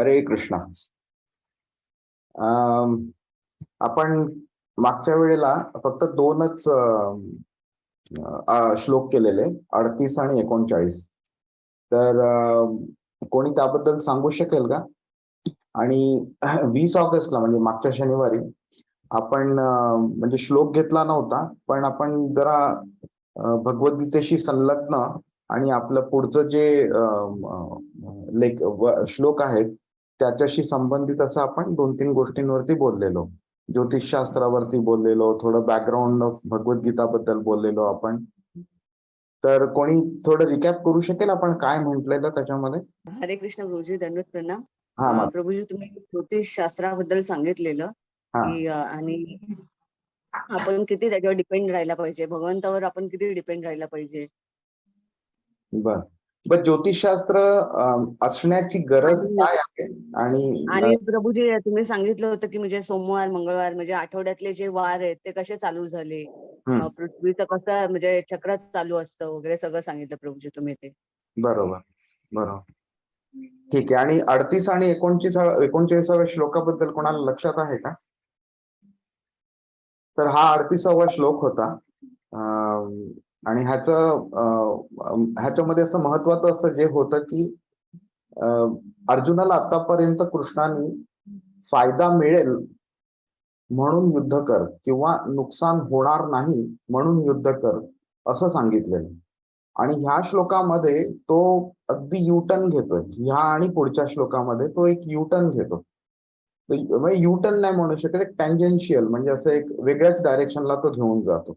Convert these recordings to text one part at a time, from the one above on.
हरे कृष्णा. अम, आपण मागच्या वेळेला फक्त दोनच श्लोक केलेले, 38 आणि 39. तर कोणी त्याबद्दल सांगू शकेल का? आणि 20 ऑगस्टला म्हणजे मागच्या शनिवारी आपण म्हणजे श्लोक घेतला नव्हता, पण आपण जरा भगवद्गीतेशी संलग्न आणि आपलं पुढचं जे श्लोक आहेत त्याच्याशी संबंधित असं आपण 2-3 गोष्टींवरती बोललेलो. ज्योतिषशास्त्रावरती बोललेलो, थोडं बॅकग्राऊंड ऑफ भगवद्गीता बद्दल बोललेलो आपण. तर कोणी थोडं रिकॅप करू शकेल आपण काय म्हटलेलं त्याच्यामध्ये? हरे कृष्ण प्रभूजी, दंडवत प्रणाम. हा प्रभूजी, तुम्ही ज्योतिष शास्त्राबद्दल सांगितलेलं की आणि आपण किती त्याच्यावर डिपेंड राहायला पाहिजे, भगवंतावर आपण किती डिपेंड राहायला पाहिजे. बर, ज्योतिषशास्त्र असण्याची गरज काय आहे? आणि प्रभूजी, तुम्ही सांगितलं होतं की म्हणजे सोमवार मंगळवार म्हणजे आठवड्यातले जे वार आहेत ते कसे चालू झाले, पृथ्वीचं कसं म्हणजे चक्र चालू असतं वगैरे सगळं सांगितलं प्रभूजी तुम्ही ते. बरोबर बरोबर, ठीक आहे. आणि 38 आणि 39व्या श्लोकाबद्दल कोणाला लक्षात आहे का? तर हा 38वा श्लोक होता. आणि ह्याच्यामध्ये असं महत्वाचं असं जे होतं की अर्जुनाला आतापर्यंत कृष्णाने फायदा मिळेल म्हणून युद्ध कर किंवा नुकसान होणार नाही म्हणून युद्ध कर असं सांगितलेलं. आणि ह्या श्लोकामध्ये तो अगदी युटर्न घेतोय. ह्या आणि पुढच्या श्लोकामध्ये तो एक युटर्न घेतो. युटर्न नाही म्हणू शकत, एक टँजेन्शियल म्हणजे असं एक वेगळ्याच डायरेक्शनला तो घेऊन जातो.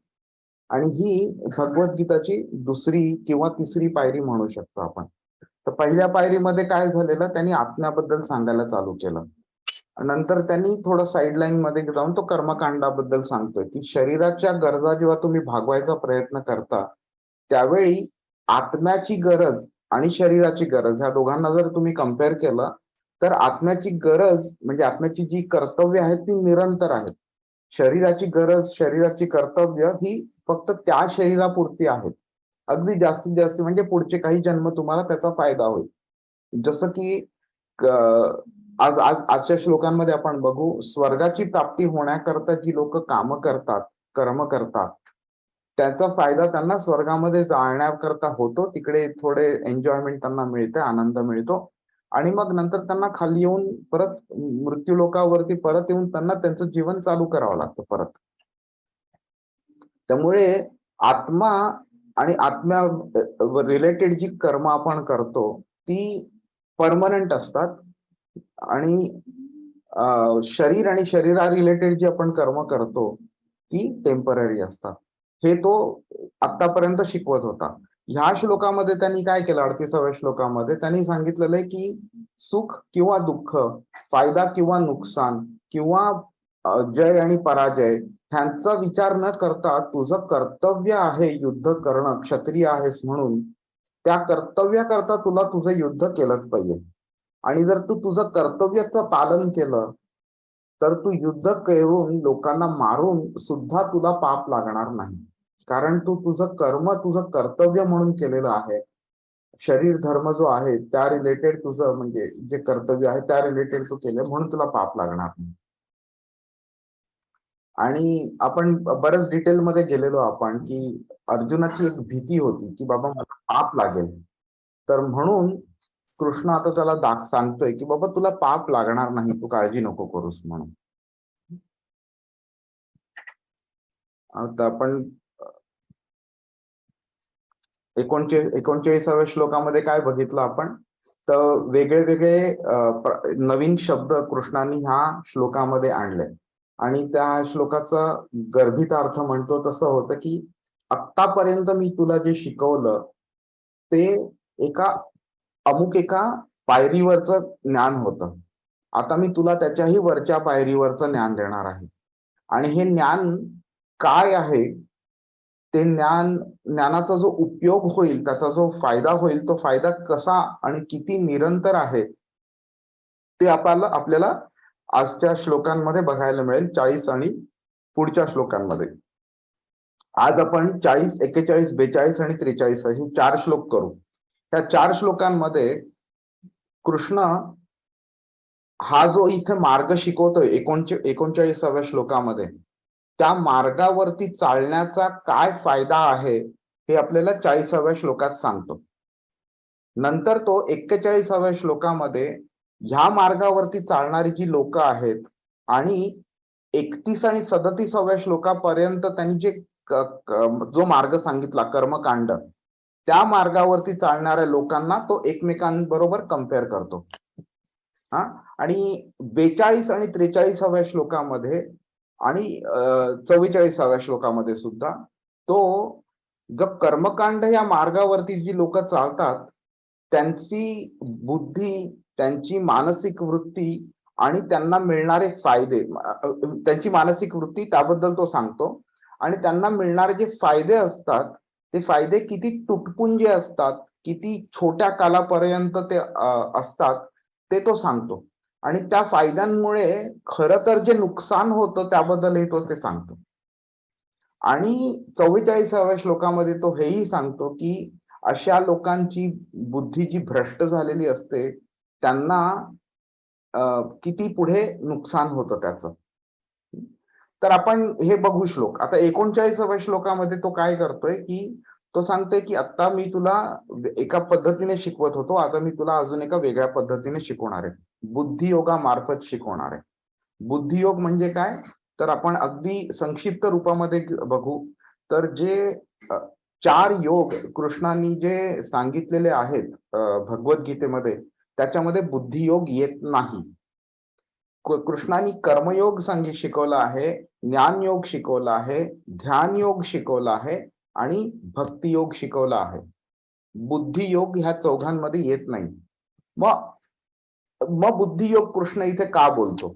आणि ही भगवद्गीताची दुसरी किंवा तिसरी पायरी म्हणू शकतो आपण. तर पहिल्या पायरीमध्ये काय झालेलं, त्यांनी आत्म्याबद्दल सांगायला चालू केलं. नंतर त्यांनी थोडं साईडलाईन मध्ये जाऊन तो कर्मकांडाबद्दल सांगतोय की शरीराच्या गरजा जेव्हा तुम्ही भागवायचा प्रयत्न करता त्यावेळी आत्म्याची गरज आणि शरीराची गरज ह्या दोघांना जर तुम्ही कम्पेअर केलं तर आत्म्याची गरज म्हणजे आत्म्याची जी कर्तव्य आहेत ती निरंतर आहेत. शरीराची गरज, शरीराची कर्तव्य ही फक्त त्या शरीरापुरती आहेत. अगदी जास्तीत जास्त म्हणजे पुढचे काही जन्म तुम्हाला त्याचा फायदा होईल. जसं की आजच्या श्लोकांमध्ये आपण बघू, स्वर्गाची प्राप्ती होण्याकरता जी लोक काम करतात, कर्म करतात, त्याचा फायदा त्यांना स्वर्गामध्ये जाण्याकरता होतो. तिकडे थोडे एन्जॉयमेंट त्यांना मिळते, आनंद मिळतो. आणि मग नंतर त्यांना खाली येऊन परत मृत्यू लोकावरती परत येऊन त्यांना त्यांचं जीवन चालू करावं लागतं परत. त्यामुळे आत्मा आणि आत्म्या रिलेटेड जी कर्म आपण करतो ती परमनंट असतात आणि शरीर आणि शरीरा रिलेटेड जी आपण कर्म करतो ती टेम्पररी असतात. हे तो आतापर्यंत शिकवत होता. ह्या श्लोकामध्ये त्यांनी काय केलं, 38व्या श्लोकामध्ये त्यांनी सांगितलेलं आहे की सुख किंवा दुःख, फायदा किंवा नुकसान किंवा जय आणि पराजय ह्यांचा विचार न करता तुझं कर्तव्य आहे युद्ध करणं, क्षत्रिय आहेस म्हणून त्या कर्तव्याकरता तुला तुझं युद्ध केलंच पाहिजे. आणि जर तू तुझं कर्तव्याचं पालन केलं तर तू युद्ध करून लोकांना मारून सुद्धा तुला पाप लागणार नाही. कारण तू तुझं कर्म तुझं कर्तव्य म्हणून केलेलं आहे. शरीर धर्म जो आहे त्या रिलेटेड तुझं म्हणजे जे कर्तव्य आहे त्या रिलेटेड तू केलं म्हणून तुला पाप लागणार नाही. आणि आपण बऱ्याच डिटेलमध्ये गेलेलो आपण की अर्जुनाची एक भीती होती की बाबा मला पाप लागेल. तर म्हणून कृष्ण आता त्याला सांगतोय की बाबा तुला पाप लागणार नाही, तू काळजी नको करूस म्हणून. आता आपण 39व्या श्लोकामध्ये काय बघितलं आपण, तर वेगळे वेगळे नवीन शब्द कृष्णाने ह्या श्लोकामध्ये आणले. आणि त्या श्लोकाचा गर्भित अर्थ म्हणतो तसं होतं की आत्तापर्यंत मी तुला जे शिकवलं ते एका पायरीवरचं ज्ञान होतं. आता मी तुला त्याच्याही वरच्या पायरीवरचं ज्ञान देणार आहे. आणि हे ज्ञान काय आहे, ते ज्ञानाचा जो उपयोग होईल, त्याचा जो फायदा होईल, तो फायदा कसा आणि किती निरंतर आहे ते आपल्याला आजच्या श्लोकांमध्ये बघायला मिळेल, 40 आणि पुढच्या श्लोकांमध्ये. आज आपण 40, 41, 42 आणि 43 असे 4 श्लोक करू. त्या 4 श्लोकांमध्ये कृष्ण हा जो इथे मार्ग शिकवतोय 39व्या श्लोकामध्ये, त्या मार्गावरती चालण्याचा काय फायदा आहे हे आपल्याला 40व्या श्लोकात सांगतो. नंतर तो 41व्या श्लोकामध्ये ह्या मार्गावरती चालणारी जी लोक आहेत आणि 31 आणि 37व्या श्लोकापर्यंत त्यांनी जे जो मार्ग सांगितला कर्मकांड, त्या मार्गावरती चालणाऱ्या लोकांना तो एकमेकांबरोबर कम्पेअर करतो. हा, आणि 42 आणि 43व्या श्लोकामध्ये आणि 44व्या श्लोकामध्ये सुद्धा तो जो कर्मकांड या मार्गावरती जी लोक चालतात त्यांची बुद्धी, त्यांची मानसिक वृत्ती आणि त्यांना मिळणारे फायदे, त्यांची मानसिक वृत्ती त्याबद्दल तो सांगतो. आणि त्यांना मिळणारे जे फायदे असतात ते फायदे किती तुटपुंजे असतात, किती छोट्या कालापर्यंत ते असतात ते तो सांगतो. आणि त्या फायद्यांमुळे खरं तर जे नुकसान होतं त्याबद्दलही तो ते सांगतो. आणि 44व्या श्लोकामध्ये तो हेही सांगतो की अशा लोकांची बुद्धी जी भ्रष्ट झालेली असते त्यांना किती पुढे नुकसान होतं त्याचं. तर आपण हे बघू श्लोक. आता 39व्या श्लोकामध्ये तो काय करतोय की तो सांगतोय की आता मी तुला एका पद्धतीने शिकवत होतो, आता मी तुला अजून एका वेगळ्या पद्धतीने शिकवणार आहे, बुद्धियोगामार्फत शिकवणार आहे. बुद्धियोग म्हणजे काय, तर आपण अगदी संक्षिप्त रूपामध्ये बघू तर जे 4 योग कृष्णांनी जे सांगितलेले आहेत भगवद्गीतेमध्ये, त्याच्यामध्ये बुद्धियोग येत नाही. कृष्णांनी कर्मयोग शिकवला आहे, ज्ञानयोग शिकवला आहे, ध्यान योग शिकवला आहे आणि भक्तियोग शिकवला आहे. बुद्धियोग ह्या चौघांमध्ये येत नाही. मग बुद्धियोग कृष्ण इथे का बोलतो,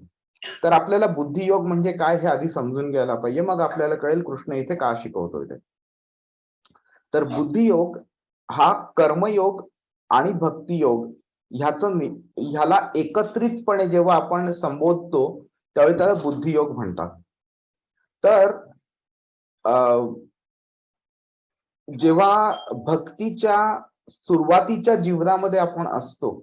तर आपल्याला बुद्धियोग म्हणजे काय हे आधी समजून घ्यायला पाहिजे, मग आपल्याला कळेल कृष्ण इथे का शिकवतोय ते. तर बुद्धियोग हा कर्मयोग आणि भक्तियोग ह्याला एकत्रितपणे जेव्हा आपण संबोधतो त्यावेळी त्याला बुद्धियोग म्हणतात. तर जेव्हा भक्तीच्या सुरुवातीच्या जीवनामध्ये आपण असतो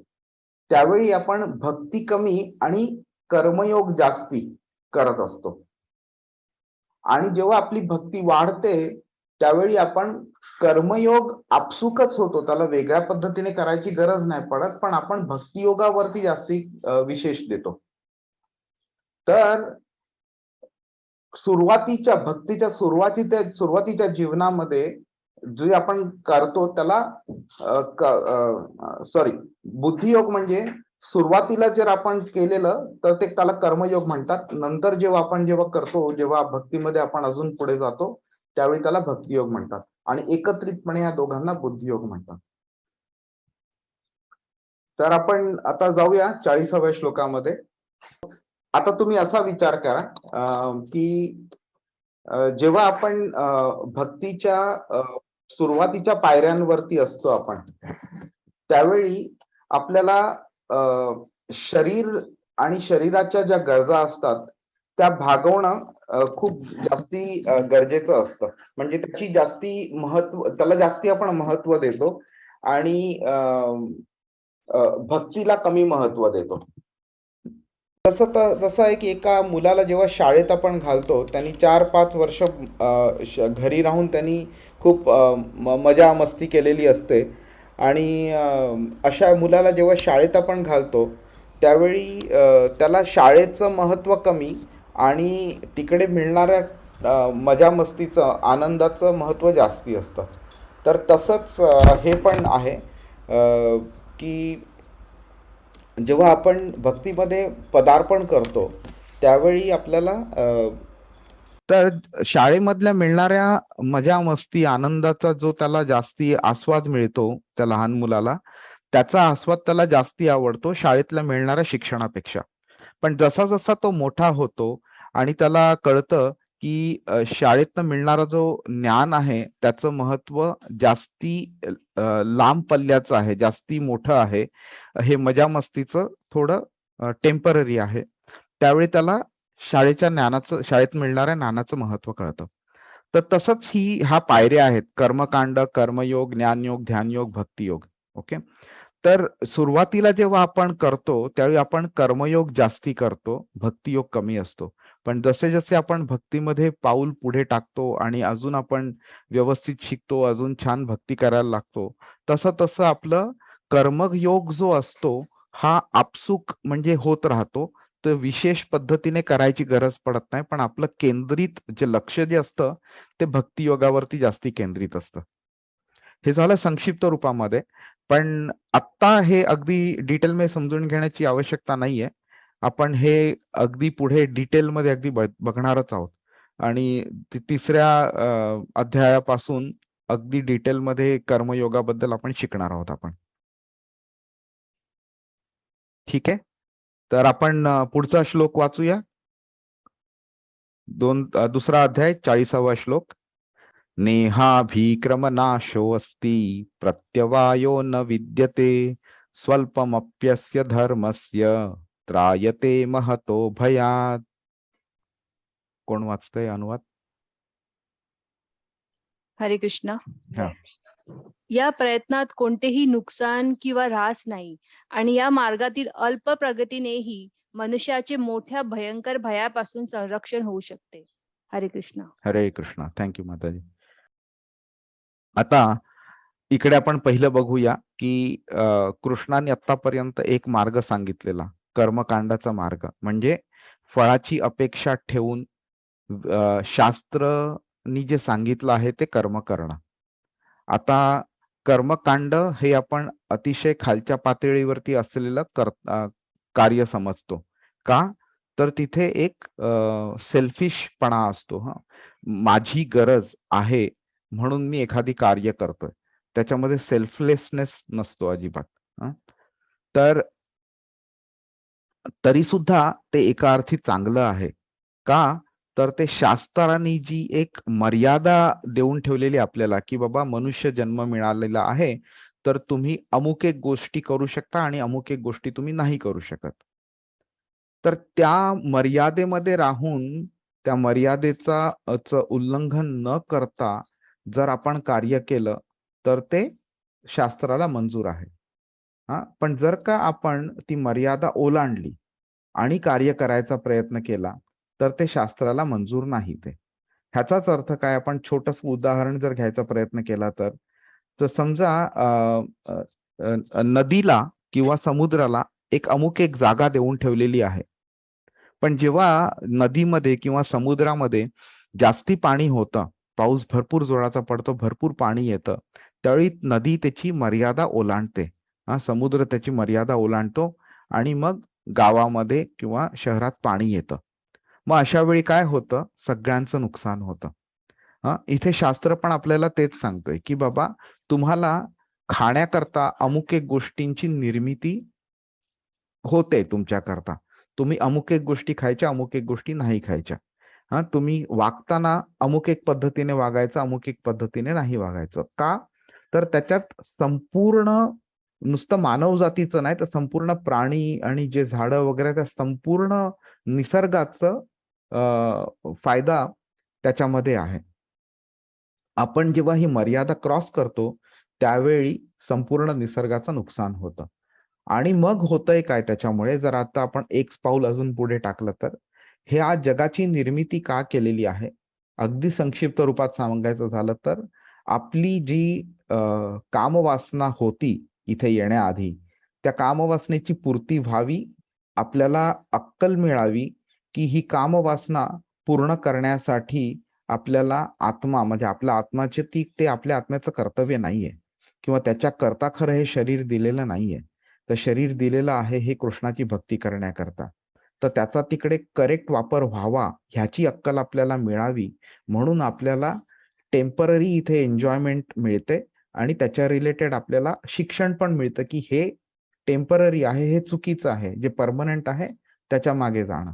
त्यावेळी आपण भक्ती कमी आणि कर्मयोग जास्ती करत असतो. आणि जेव्हा आपली भक्ती वाढते त्यावेळी आपण कर्मयोग आपसुकच होतो, त्याला वेगळ्या पद्धतीने करायची गरज नाही पडत, पण आपण भक्तियोगावरती जास्ती विशेष देतो. तर भक्तीच्या सुरुवातीच्या जीवनामध्ये जे आपण करतो त्याला बुद्धियोग म्हणजे सुरुवातीला जर आपण केलेलं तर ते त्याला कर्मयोग म्हणतात. नंतर जेव्हा करतो, जेव्हा भक्तीमध्ये आपण अजून पुढे जातो त्यावेळी त्याला भक्तियोग म्हणतात. आणि एकत्रितपणे या दोघांना बुद्धियोग म्हणतात. तर आपण आता जाऊया 40व्या श्लोकामध्ये. आता तुम्ही असा विचार करा की जेव्हा आपण भक्तीच्या सुरुवातीच्या पायऱ्यांवरती असतो आपण, त्यावेळी आपल्याला शरीर आणि शरीराच्या ज्या गरजा असतात त्या भागवणं खूप जास्ती गरजेचं असतं. म्हणजे त्याला जास्ती आपण महत्व देतो आणि भक्तीला कमी महत्व देतो. जसं आहे की एका मुलाला जेव्हा शाळेत आपण घालतो त्यांनी 4-5 वर्ष घरी राहून त्यांनी खूप मजा मस्ती केलेली असते. आणि अशा मुलाला जेव्हा शाळेत आपण घालतो त्यावेळी त्याला शाळेचं महत्त्व कमी आणि तिकडे मिळणाऱ्या मजा मस्तीचं आनंदाचं महत्त्व जास्ती असतं. तर तसंच हे पण आहे की जेव्हा आपण भक्तीमध्ये पदार्पण करतो त्यावेळी आपल्याला तर शाळेमधल्या मिळणाऱ्या मजा मस्ती आनंदाचा जो त्याला जास्ती आस्वाद मिळतो त्या लहान मुलाला, त्याचा आस्वाद त्याला जास्ती आवडतो शाळेतल्या मिळणाऱ्या शिक्षणापेक्षा. पण जसा जसा तो मोठा होतो आणि त्याला कळतं की शाळेतनं मिळणारा जो ज्ञान आहे त्याचं महत्व जास्ती लांब पल्ल्याचं आहे, जास्ती मोठं आहे, हे मजा मस्तीचं थोडं टेम्पररी आहे, त्यावेळी त्याला शाळेत मिळणाऱ्या ज्ञानाचं महत्व कळतं. तर तसंच ह्या पायऱ्या आहेत, कर्मकांड, कर्मयोग, ज्ञानयोग, ध्यानयोग, भक्तियोग. ओके. तर सुरुवातीला जेव्हा आपण करतो त्यावेळी आपण कर्मयोग जास्ती करतो, भक्तियोग कमी असतो. पण जसे जसे आपण भक्तीमध्ये पाऊल पुढे टाकतो आणि अजून आपण व्यवस्थित शिकतो, अजून छान भक्ती करायला लागतो, तसं तसं आपलं कर्मयोग जो असतो हा आपसूक म्हणजे होत राहतो. तर विशेष पद्धतीने करायची गरज पडत नाही, पण आपलं केंद्रित जे लक्ष जे असतं ते भक्तियोगावरती जास्ती केंद्रित असतं. हे झालं संक्षिप्त रूपामध्ये. पण आत्ता हे अगदी डिटेलमध्ये समजून घेण्याची आवश्यकता नाहीये. आपण हे अगदी पुढे डिटेलमध्ये अगदी बघणारच आहोत आणि तिसऱ्या अध्यायापासून अगदी डिटेलमध्ये कर्मयोगाबद्दल आपण शिकणार आहोत आपण. ठीक आहे, तर आपण पुढचा श्लोक वाचूया. दुसरा अध्याय 40वा श्लोक. नेहाभिक्रमनाशो अस्ति प्रत्यवायो न विद्यते स्वल्पमप्यस्य धर्मस्य त्रायते महतो भयात्. कोण वाचतंय अनुवाद? हरे कृष्ण. हा. या प्रयत्नात कोणतेही नुकसान किंवा ऱ्हास नाही आणि या मार्गातील अल्प प्रगतीनेही मनुष्याचे मोठ्या भयंकर भयापासून संरक्षण होऊ शकते. हरे कृष्ण. हरे कृष्ण. थँक्यू माताजी. आता इकडे आपण पहिलं बघूया की कृष्णाने आतापर्यंत एक मार्ग सांगितलेला, कर्मकांडाचा मार्ग, म्हणजे फळाची अपेक्षा ठेवून शास्त्रनी जे सांगितलं आहे ते कर्म करणं. आता कर्मकांड हे आपण अतिशय खालच्या पातळीवरती असलेलं कार्य समजतो. का? तर तिथे एक सेल्फिशपणा असतो. माझी गरज आहे म्हणून मी एखादी कार्य करतोय, त्याच्यामध्ये सेल्फलेसनेस नसतो अजिबात. तर तरी सुद्धा ते एका अर्थी चांगलं आहे. का? तर ते शास्त्रांनी जी एक मर्यादा देऊन ठेवलेली आपल्याला, की बाबा मनुष्य जन्म मिळालेला आहे, तर तुम्ही अमुक एक गोष्टी करू शकता आणि अमुक एक गोष्टी तुम्ही नाही करू शकत. तर त्या मर्यादेमध्ये राहून त्या मर्यादेचा उल्लंघन न करता जर आपण कार्य केलं तर ते शास्त्राला मंजूर आहे. पण जर का आपण ती मर्यादा ओलांडली आणि कार्य करायचा प्रयत्न केला तर ते शास्त्राला मंजूर नाही. ते ह्याचाच अर्थ काय? आपण छोटस उदाहरण जर घ्यायचा प्रयत्न केला तर समजा नदीला किंवा समुद्राला एक अमुक एक जागा देऊन ठेवलेली आहे. पण जेव्हा नदीमध्ये किंवा समुद्रामध्ये जास्ती पाणी होतं, पाऊस भरपूर जोराचा पडतो, भरपूर पाणी येतं, त्यावेळी नदी त्याची मर्यादा ओलांडते. समुद्र त्याची मर्यादा ओलांडतो आणि मग गावामध्ये किंवा शहरात पाणी येतं. मग अशा वेळी काय होतं? सगळ्यांचं नुकसान होतं. इथे शास्त्र पण आपल्याला तेच सांगतोय की बाबा तुम्हाला खाण्याकरता अमुक एक गोष्टींची निर्मिती होते तुमच्याकरता. तुम्ही अमुक एक गोष्टी खायच्या, अमुक एक गोष्टी नाही खायच्या. तुम्ही वागताना अमुक एक पद्धतीने वागायचं, अमुक एक पद्धतीने नाही वागायचं. का? तर त्याच्यात संपूर्ण नुसतं मानव जातीचं नाही तर संपूर्ण प्राणी आणि जे झाडं वगैरे त्या संपूर्ण निसर्गाचं फायदा त्याच्यामध्ये आहे. आपण जेव्हा ही मर्यादा क्रॉस करतो त्यावेळी संपूर्ण निसर्गाचं नुकसान होतं. आणि मग होतंय काय त्याच्यामुळे? जर आता आपण एक पाऊल अजून पुढे टाकलं तर ह्या जगाची निर्मिती का केलेली आहे? अगदी संक्षिप्त रूपात सांगायचं झालं तर आपली जी कामवासना होती इथे येण्याआधी, त्या कामवासनेची पूर्ती व्हावी, आपल्याला अक्कल मिळावी की ही कामवासना पूर्ण करण्यासाठी आपल्याला आत्मा म्हणजे आपल्या आत्माचे ते आपल्या आत्म्याचं कर्तव्य नाहीये किंवा त्याच्या करता खरं हे शरीर दिलेलं नाहीये. तर शरीर दिलेलं आहे हे कृष्णाची भक्ती करण्याकरता. तर त्याचा तिकडे करेक्ट वापर व्हावा ह्याची अक्कल आपल्याला मिळावी म्हणून आपल्याला टेम्पररी इथे एन्जॉयमेंट मिळते आणि त्याच्या रिलेटेड आपल्याला शिक्षण पण मिळतं की हे टेम्पररी आहे, हे चुकीचं आहे, जे परमनंट आहे त्याच्या मागे जाणं.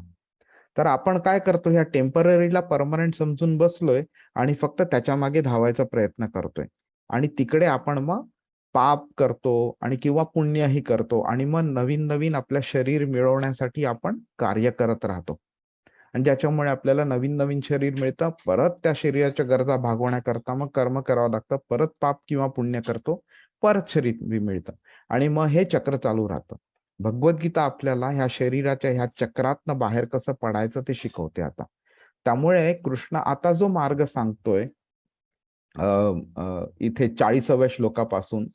तर आपण काय करतो? ह्या टेम्पररीला परमनंट समजून बसलोय आणि फक्त त्याच्या मागे धावायचा प्रयत्न करतोय आणि तिकडे आपण मग पाप करतो आणि किंवा पुण्यही करतो आणि मग नवीन नवीन आपल्या शरीर मिळवण्यासाठी आपण कार्य करत राहतो आणि ज्याच्यामुळे आपल्याला नवीन नवीन शरीर मिळतं. परत त्या शरीराच्या गरजा भागवण्याकरता मग कर्म करावं लागतं, परत पाप किंवा पुण्य करतो, परत शरीर मिळतं आणि मग हे चक्र चालू राहतं. भगवद्गीता आपल्याला ह्या शरीराच्या ह्या चक्रातनं बाहेर कसं पडायचं ते शिकवते आता. त्यामुळे कृष्ण आता जो मार्ग सांगतोय इथे 40व्या श्लोकापासून,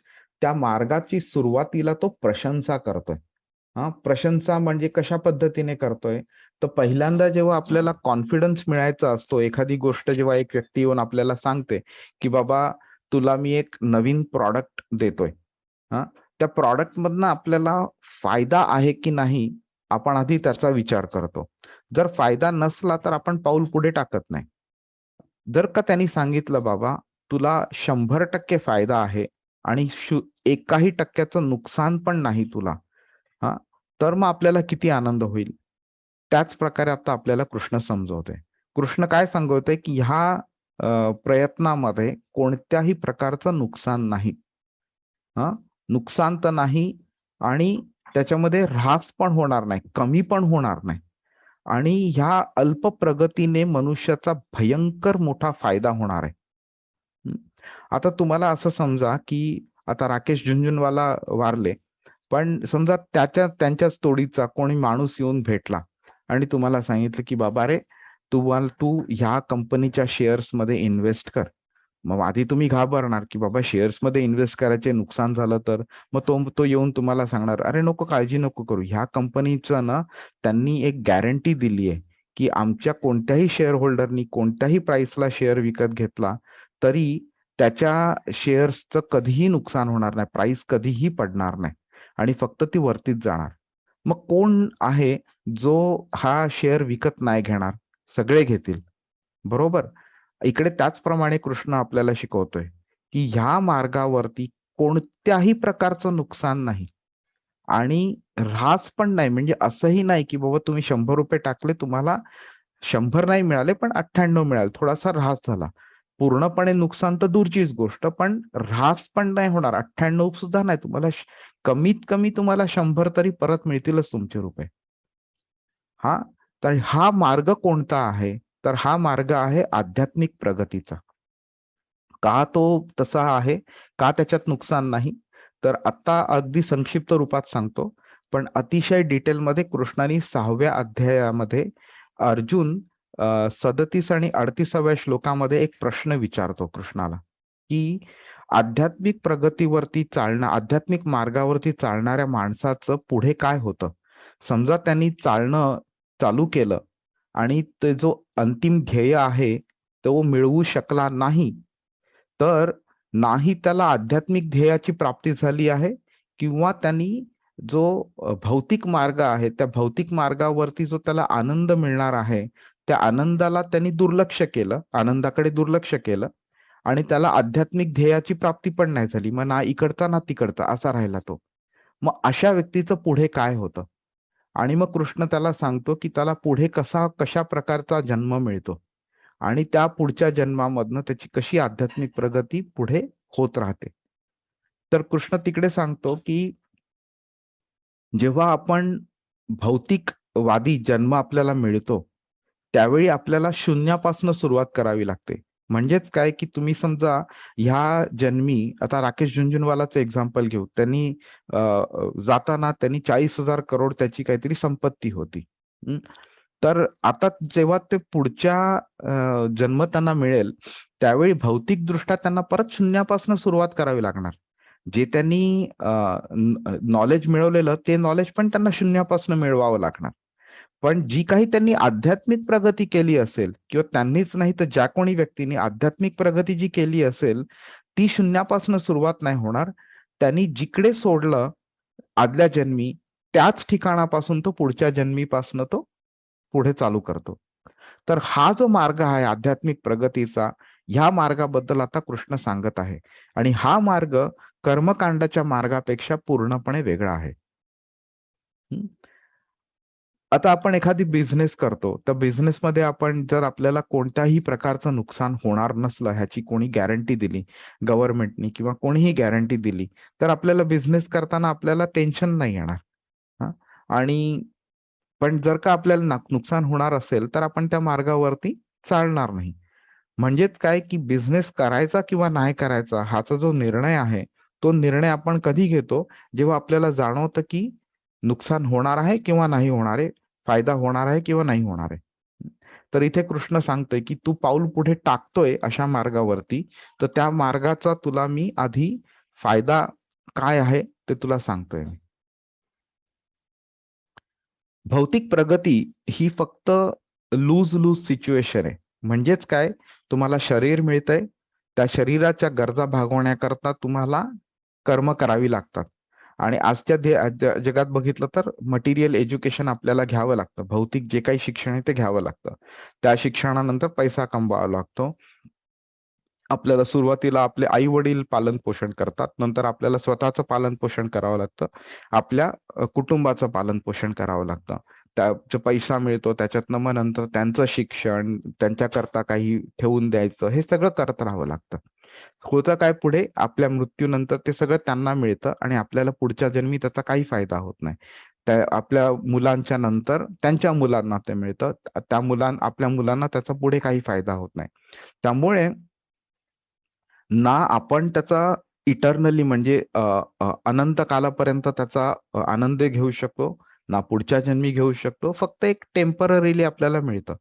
त्या मार्गाची सुरुवातीला तो प्रशंसा करतोय. प्रशंसा म्हणजे कशा पद्धतीने करतोय, तर पहिल्यांदा जेव्हा आपल्याला कॉन्फिडन्स मिळायचा असतो, एखादी गोष्ट जेव्हा एक व्यक्ती येऊन आपल्याला सांगते, की बाबा तुला मी एक नवीन प्रॉडक्ट देतोय. त्या प्रॉडक्ट मधनं आपल्याला फायदा आहे की नाही, आपण आधी त्याचा विचार करतो. जर फायदा नसला तर आपण पाऊल पुढे टाकत नाही. जर का त्यांनी सांगितलं बाबा तुला 100% फायदा आहे आणि एकाही टक्क्याचं नुकसान पण नाही तुला, तर मग आपल्याला किती आनंद होईल. त्याच प्रकारे आता आपल्याला कृष्ण समजवतोय. कृष्ण काय सांगतोय की ह्या प्रयत्नामध्ये कोणत्याही प्रकारचं नुकसान नाही. नुकसान तर नाही आणि त्याच्यामध्ये ऱ्हास पण होणार नाही, कमी पण होणार नाही आणि ह्या अल्प प्रगतीने मनुष्याचा भयंकर मोठा फायदा होणार आहे. आता तुम्हाला असं समजा की आता राकेश झुंझुनवाला वारले, पण समजा त्यांच्याच तोडीचा कोणी माणूस येऊन भेटला आणि तुम्हाला सांगितलं की बाबा रे तू ह्या कंपनीच्या शेअर्स मध्ये इन्व्हेस्ट कर. मग आधी तुम्ही घाबरणार की बाबा शेअर्स मध्ये इन्व्हेस्ट करायचे, नुकसान झालं तर. मग तो येऊन तुम्हाला सांगणार अरे नको, काळजी नको करू, ह्या कंपनीचं ना त्यांनी एक गॅरंटी दिली आहे की आमच्या कोणत्याही शेअर होल्डरनी कोणत्याही प्राइसला शेअर विकत घेतला तरी त्याच्या शेअर्सचं कधीही नुकसान होणार नाही, प्राइस कधीही पडणार नाही आणि फक्त ती वरतीच जाणार. मग कोण आहे जो हा शेअर विकत नाही घेणार? सगळे घेतील, बरोबर. इकडे त्याचप्रमाणे कृष्ण आपल्याला शिकवतोय की ह्या मार्गावरती कोणत्याही प्रकारचं नुकसान नाही आणि ऱ्हास पण नाही. म्हणजे असंही नाही की बाबा तुम्ही 100 रुपये टाकले, तुम्हाला 100 नाही मिळाले पण 98 मिळाले, थोडासा ऱ्हास झाला. पूर्णपणे नुकसान तर दूरचीच गोष्ट, पण ऱ्हास पण नाही होणार, 98 सुद्धा नाही. तुम्हाला कमीत कमी तुम्हाला 100 तरी परत मिळतीलच तुमचे रुपये. तर हा मार्ग कोणता आहे? तर हा मार्ग आहे आध्यात्मिक प्रगतीचा. का तो तसा आहे? का त्याच्यात नुकसान नाही? तर आता अगदी संक्षिप्त रूपात सांगतो, पण अतिशय डिटेलमध्ये कृष्णाने 6व्या अध्यायामध्ये अर्जुन 37 आणि 38व्या श्लोकामध्ये एक प्रश्न विचारतो कृष्णाला, की आध्यात्मिक आध्यात्मिक मार्गावरती चालणाऱ्या माणसाचं पुढे काय होतं? समजा त्यांनी चालणं चालू केलं आणि ते जो अंतिम ध्येय आहे तो मिळवू शकला नाही, तर नाही त्याला आध्यात्मिक ध्येयाची प्राप्ती झाली आहे किंवा त्यांनी जो भौतिक मार्ग आहे त्या भौतिक मार्गावरती जो त्याला आनंद मिळणार आहे त्या आनंदाला त्यांनी आनंदाकडे दुर्लक्ष केलं आणि त्याला आध्यात्मिक ध्येयाची प्राप्ती पण नाही झाली. मग ना इकडचा ना तिकडचा असा राहिला तो. मग अशा व्यक्तीचं पुढे काय होतं? आणि मग कृष्ण त्याला सांगतो की त्याला पुढे कशा प्रकारचा जन्म मिळतो आणि त्या पुढच्या जन्मामधनं त्याची कशी आध्यात्मिक प्रगती पुढे होत राहते. तर कृष्ण तिकडे सांगतो की जेव्हा आपण भौतिकवादी जन्म आपल्याला मिळतो त्यावेळी आपल्याला शून्यापासून सुरुवात करावी लागते. म्हणजेच काय की तुम्ही समजा ह्या जन्मी आता राकेश झुंझुनवालाचं एक्झाम्पल घेऊ. त्यांनी जाताना त्यांनी 40,000 करोड त्याची काहीतरी संपत्ती होती. तर आता जेव्हा ते पुढच्या जन्म त्यांना मिळेल त्यावेळी भौतिकदृष्ट्या त्यांना परत शून्यापासून सुरुवात करावी लागणार. जे त्यांनी नॉलेज मिळवलेलं ते नॉलेज पण त्यांना शून्यापासून मिळवावं लागणार. पण जी काही त्यांनी आध्यात्मिक प्रगती केली असेल किंवा त्यांनीच नाही तर ज्या कोणी व्यक्तीने आध्यात्मिक प्रगती जी केली असेल ती शून्यापासून सुरुवात नाही होणार. त्यांनी जिकडे सोडलं आदल्या जन्मी त्याच ठिकाणापासून तो पुढच्या जन्मीपासून तो पुढे चालू करतो. तर हा जो मार्ग आहे आध्यात्मिक प्रगतीचा, ह्या मार्गाबद्दल आता कृष्ण सांगत आहे आणि हा मार्ग कर्मकांडाच्या मार्गापेक्षा पूर्णपणे वेगळा आहे. आता आपण एखादी बिझनेस करतो, तर बिझनेसमध्ये आपण जर आपल्याला कोणत्याही प्रकारचं नुकसान होणार नसलं ह्याची कोणी गॅरंटी दिली गव्हर्नमेंटनी किंवा कोणीही गॅरंटी दिली तर आपल्याला बिझनेस करताना आपल्याला टेन्शन नाही येणार. आणि पण जर का आपल्याला नुकसान होणार असेल तर आपण त्या मार्गावरती चालणार नाही. म्हणजेच काय की बिझनेस करायचा किंवा नाही करायचा ह्याचा जो निर्णय आहे तो निर्णय आपण कधी घेतो, जेव्हा आपल्याला जाणवतं की नुकसान होणार आहे किंवा नाही होणार आहे, फायदा होणार आहे किंवा नाही होणार आहे. तर इथे कृष्ण सांगतोय की तू पाऊल पुढे टाकतोय अशा मार्गावरती, तर त्या मार्गाचा तुला मी आधी फायदा काय आहे ते तुला सांगतोय मी. भौतिक प्रगती ही फक्त लूज लूज सिच्युएशन आहे. म्हणजेच काय, तुम्हाला शरीर मिळतंय, त्या शरीराच्या गरजा भागवण्याकरता तुम्हाला कर्म करावी लागतात. आणि आजच्या जगात बघितलं तर मटेरियल एज्युकेशन आपल्याला घ्यावं लागतं. भौतिक जे काही शिक्षण आहे ते घ्यावं लागतं. त्या शिक्षणानंतर पैसा कमवावा लागतो. आपल्याला सुरुवातीला आपले आई वडील पालन पोषण करतात, नंतर आपल्याला स्वतःचं पालन पोषण करावं लागतं, आपल्या कुटुंबाचं पालन पोषण करावं लागतं. त्याचा पैसा मिळतो, त्याच्यातनं मग नंतर त्यांचं शिक्षण, त्यांच्याकरता काही ठेवून द्यायचं, हे सगळं करत राहावं लागतं. होतं काय, पुढे आपल्या मृत्यूनंतर ते सगळं त्यांना मिळतं आणि आपल्याला पुढच्या जन्मी त्याचा काही फायदा होत नाही. त्या आपल्या मुलांच्या नंतर त्यांच्या मुलांना ते मिळतं, आपल्या मुलांना त्याचा पुढे काही फायदा होत नाही. त्यामुळे ना आपण त्याचा इटर्नली म्हणजे अनंत कालापर्यंत त्याचा आनंद घेऊ शकतो, ना पुढच्या जन्मी घेऊ शकतो. फक्त एक टेम्पररीली आपल्याला मिळतं.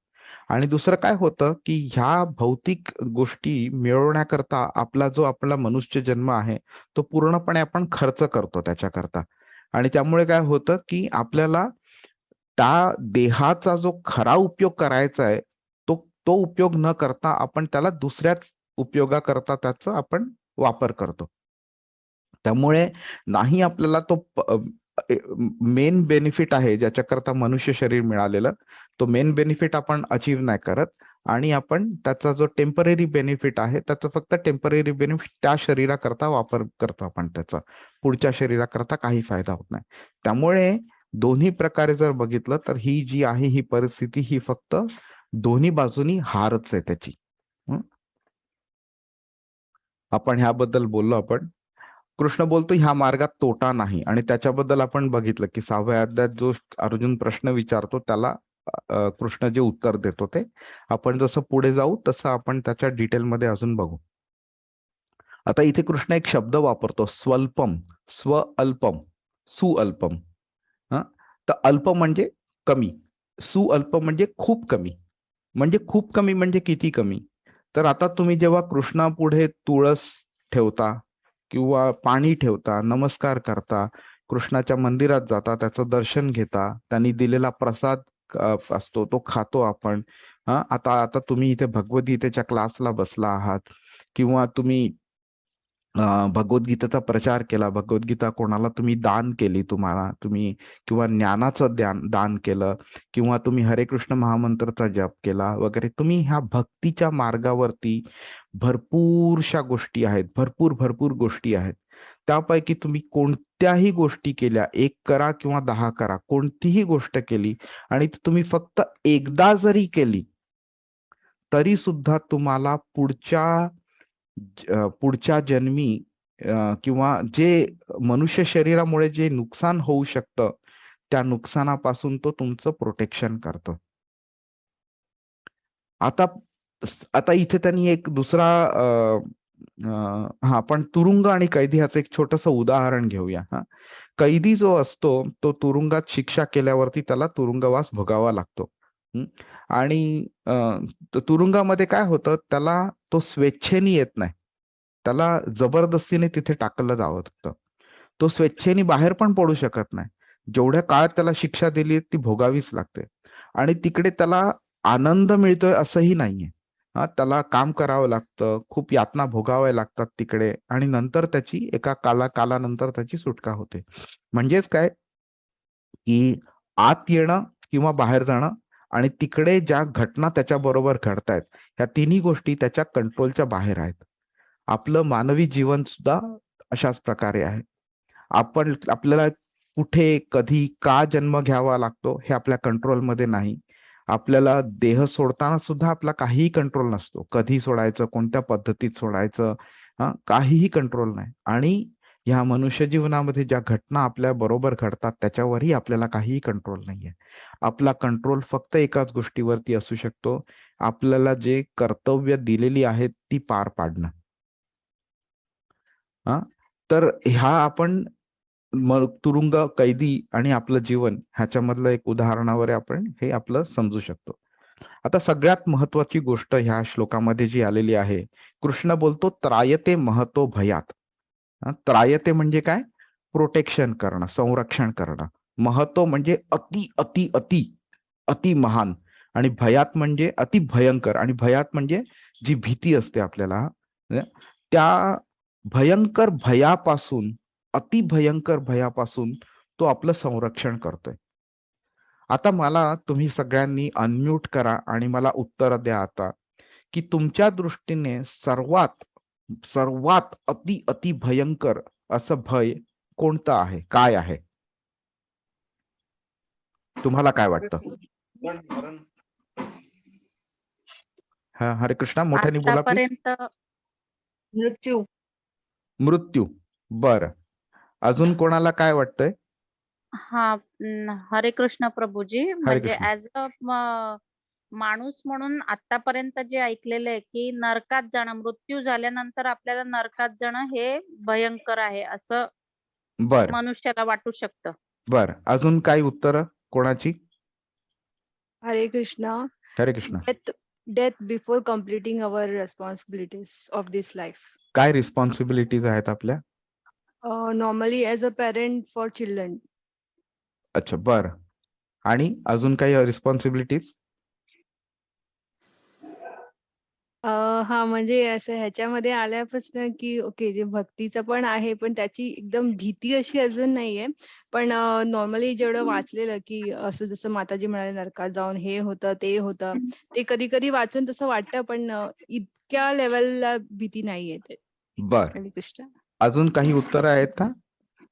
आणि दुसरं काय होतं, की ह्या भौतिक गोष्टी मिळवण्याकरता आपला मनुष्य जन्म आहे, तो पूर्णपणे आपण खर्च करतो त्याच्याकरता. आणि त्यामुळे काय होतं, की आपल्याला त्या देहाचा जो खरा उपयोग करायचा आहे, तो तो उपयोग न करता आपण त्याला दुसऱ्याच उपयोगाकरता त्याचा आपण वापर करतो. त्यामुळे नाही आपल्याला तो मेन बेनिफिट आहे ज्याच्याकरता मनुष्य शरीर मिळालेलं, तो मेन बेनिफिट आपण अचीव्ह नाही करत आणि आपण त्याचा जो टेम्पररी बेनिफिट आहे, त्याचा फक्त टेम्पररी बेनिफिट त्या शरीराकरता वापर करतो आपण त्याचा. पुढच्या शरीराकरता काही फायदा होत नाही. त्यामुळे दोन्ही प्रकारे जर बघितलं तर ही जी आहे ही परिस्थिती ही फक्त दोन्ही बाजूनी हारच आहे त्याची. आपण ह्याबद्दल बोललो आपण. कृष्ण बोलतो ह्या मार्गात तोटा नाही आणि त्याच्याबद्दल आपण बघितलं की 6व्या अध्यायात जो अर्जुन प्रश्न विचारतो त्याला कृष्ण जे उत्तर देतो ते आपण जसं पुढे जाऊ तसं आपण त्याच्या डिटेलमध्ये अजून बघू. आता इथे कृष्ण एक शब्द वापरतो, स्वल्पम, स्वअल्पम, सुअल्पम. हा, तर अल्प म्हणजे कमी, सुअल्प म्हणजे खूप कमी. म्हणजे खूप कमी म्हणजे किती कमी? तर आता तुम्ही जेव्हा कृष्णापुढे तुळस ठेवता किंवा पाणी ठेवता, नमस्कार करता, कृष्णाच्या मंदिरात जाता, त्याचं दर्शन घेता, त्यांनी दिलेला प्रसाद असतो तो खातो आपण. आता आता तुम्ही इथे भगवद्गीतेच्या क्लासला बसला आहात किंवा तुम्ही भगवद्गीतेचा प्रचार केला, भगवद्गीता कोणाला तुम्ही दान केली, तुम्ही किंवा ज्ञानाचं दान केलं किंवा तुम्ही हरे कृष्ण महामंत्रचा जप केला वगैरे, तुम्ही ह्या भक्तीच्या मार्गावरती भरपूरशा गोष्टी आहेत, भरपूर गोष्टी आहेत. त्यापैकी तुम्ही कोणत्याही गोष्टी केल्या, 1 करा किंवा 10 करा, कोणतीही गोष्ट केली आणि ती तुम्ही फक्त एकदा जरी केली तरी सुद्धा तुम्हाला पुढच्या जन्मी किंवा जे मनुष्य शरीरामुळे जे नुकसान होऊ शकतं, त्या नुकसानापासून तो तुमचं प्रोटेक्शन करतो. आता आता इथे त्यांनी एक दुसरा पण तुरुंग आणि कैदी ह्याचं एक छोटंसं उदाहरण घेऊया. कैदी जो असतो तो तुरुंगात शिक्षा केल्यावरती त्याला तुरुंगवास भोगावा लागतो. आणि तुरुंगामध्ये काय होतं, त्याला तो स्वेच्छेने येत नाही, त्याला जबरदस्तीने तिथे टाकलं जावं लागतं. तो स्वेच्छेने बाहेर पण पडू शकत नाही. जेवढ्या काळात त्याला शिक्षा दिली ती भोगावीच लागते. आणि तिकडे त्याला आनंद मिळतोय असंही नाहीये. त्याला काम करावं लागतं, खूप यातना भोगाव्या लागतात तिकडे आणि नंतर त्याची एका कालानंतर त्याची सुटका होते. म्हणजेच काय, की आत येणं किंवा बाहेर जाणं आणि तिकडे ज्या घटना त्याच्याबरोबर घडतायत, ह्या तिन्ही गोष्टी त्याच्या कंट्रोलच्या बाहेर आहेत. आपलं मानवी जीवन सुद्धा अशाच प्रकारे आहे. आपल्याला कुठे, कधी, का जन्म घ्यावा लागतो हे आपल्या कंट्रोलमध्ये नाही. आपल्याला देह सोडताना सुद्धा आपला काहीही कंट्रोल नसतो. कधी सोडायचं, कोणत्या पद्धतीत सोडायचं, काहीही कंट्रोल नाही. आणि ह्या मनुष्य जीवनामध्ये ज्या घटना आपल्या बरोबर घडतात त्याच्यावरही आपल्याला काहीही कंट्रोल नाहीये. आपला कंट्रोल फक्त एकाच गोष्टीवरती असू शकतो, आपल्याला जे कर्तव्य दिलेली आहेत ती पार पाडणं. तर ह्या आपण तुरुंग कैदी आणि आपलं जीवन ह्याच्यामधलं एक उदाहरणावर आपण हे आपलं समजू शकतो. आता सगळ्यात महत्वाची गोष्ट ह्या श्लोकामध्ये जी आलेली आहे, कृष्ण बोलतो त्रायते महतो भयात. त्रायते म्हणजे काय? प्रोटेक्शन करणं, संरक्षण करणं. महतो म्हणजे अति अति अति अति महान, आणि भयात म्हणजे अति भयंकर, आणि भयात म्हणजे जी भीती असते आपल्याला, त्या भयंकर भयापासून, अति भयंकर भयापासून तो आपलं संरक्षण करतोय. आता मला तुम्ही सगळ्यांनी अनम्यूट करा आणि मला उत्तर द्या आता, की तुमच्या दृष्टीने सर्वात सर्वात अति अति भयंकर असं भय कोणतं आहे, काय आहे? तुम्हाला काय वाटतं? हा, हरे कृष्णा, मोठ्याने बोला प्लीज. आतापर्यंत मृत्यू. मृत्यू. बरं, अजून कोणाला काय वाटतंय? हरे कृष्ण प्रभूजी. म्हणजे कृष्ण. ऍज अ माणूस म्हणून आतापर्यंत जे ऐकलेलं आहे की नरकात जाणं, मृत्यू झाल्यानंतर आपल्याला नरकात जाणं हे भयंकर आहे असं बर मनुष्याला वाटू शकतं. बर, अजून काही उत्तर कोणाची? हरे कृष्णा. हरे Krishna. Death before completing our responsibilities of this life. काय रिस्पॉन्सिबिलिटीज आहेत आपल्या? Normally as a parent for children. अच्छा, बर. आणि अजून काही रिस्पॉन्सिबिलिटीज? हा, म्हणजे असं ह्याच्यामध्ये आल्यापासून की ओके, जे भक्तीचं पण आहे, पण त्याची एकदम भीती अशी अजून नाहीये. पण नॉर्मली जेवढं वाचलेलं की असं जसं माताजी म्हणाले नरकात जाऊन हे होतं ते होतं, ते कधी कधी वाचून तसं वाटतं, पण इतक्या लेवलला भीती नाहीये ते. बर, हरे कृष्ण. अजून काही उत्तर आहेत का?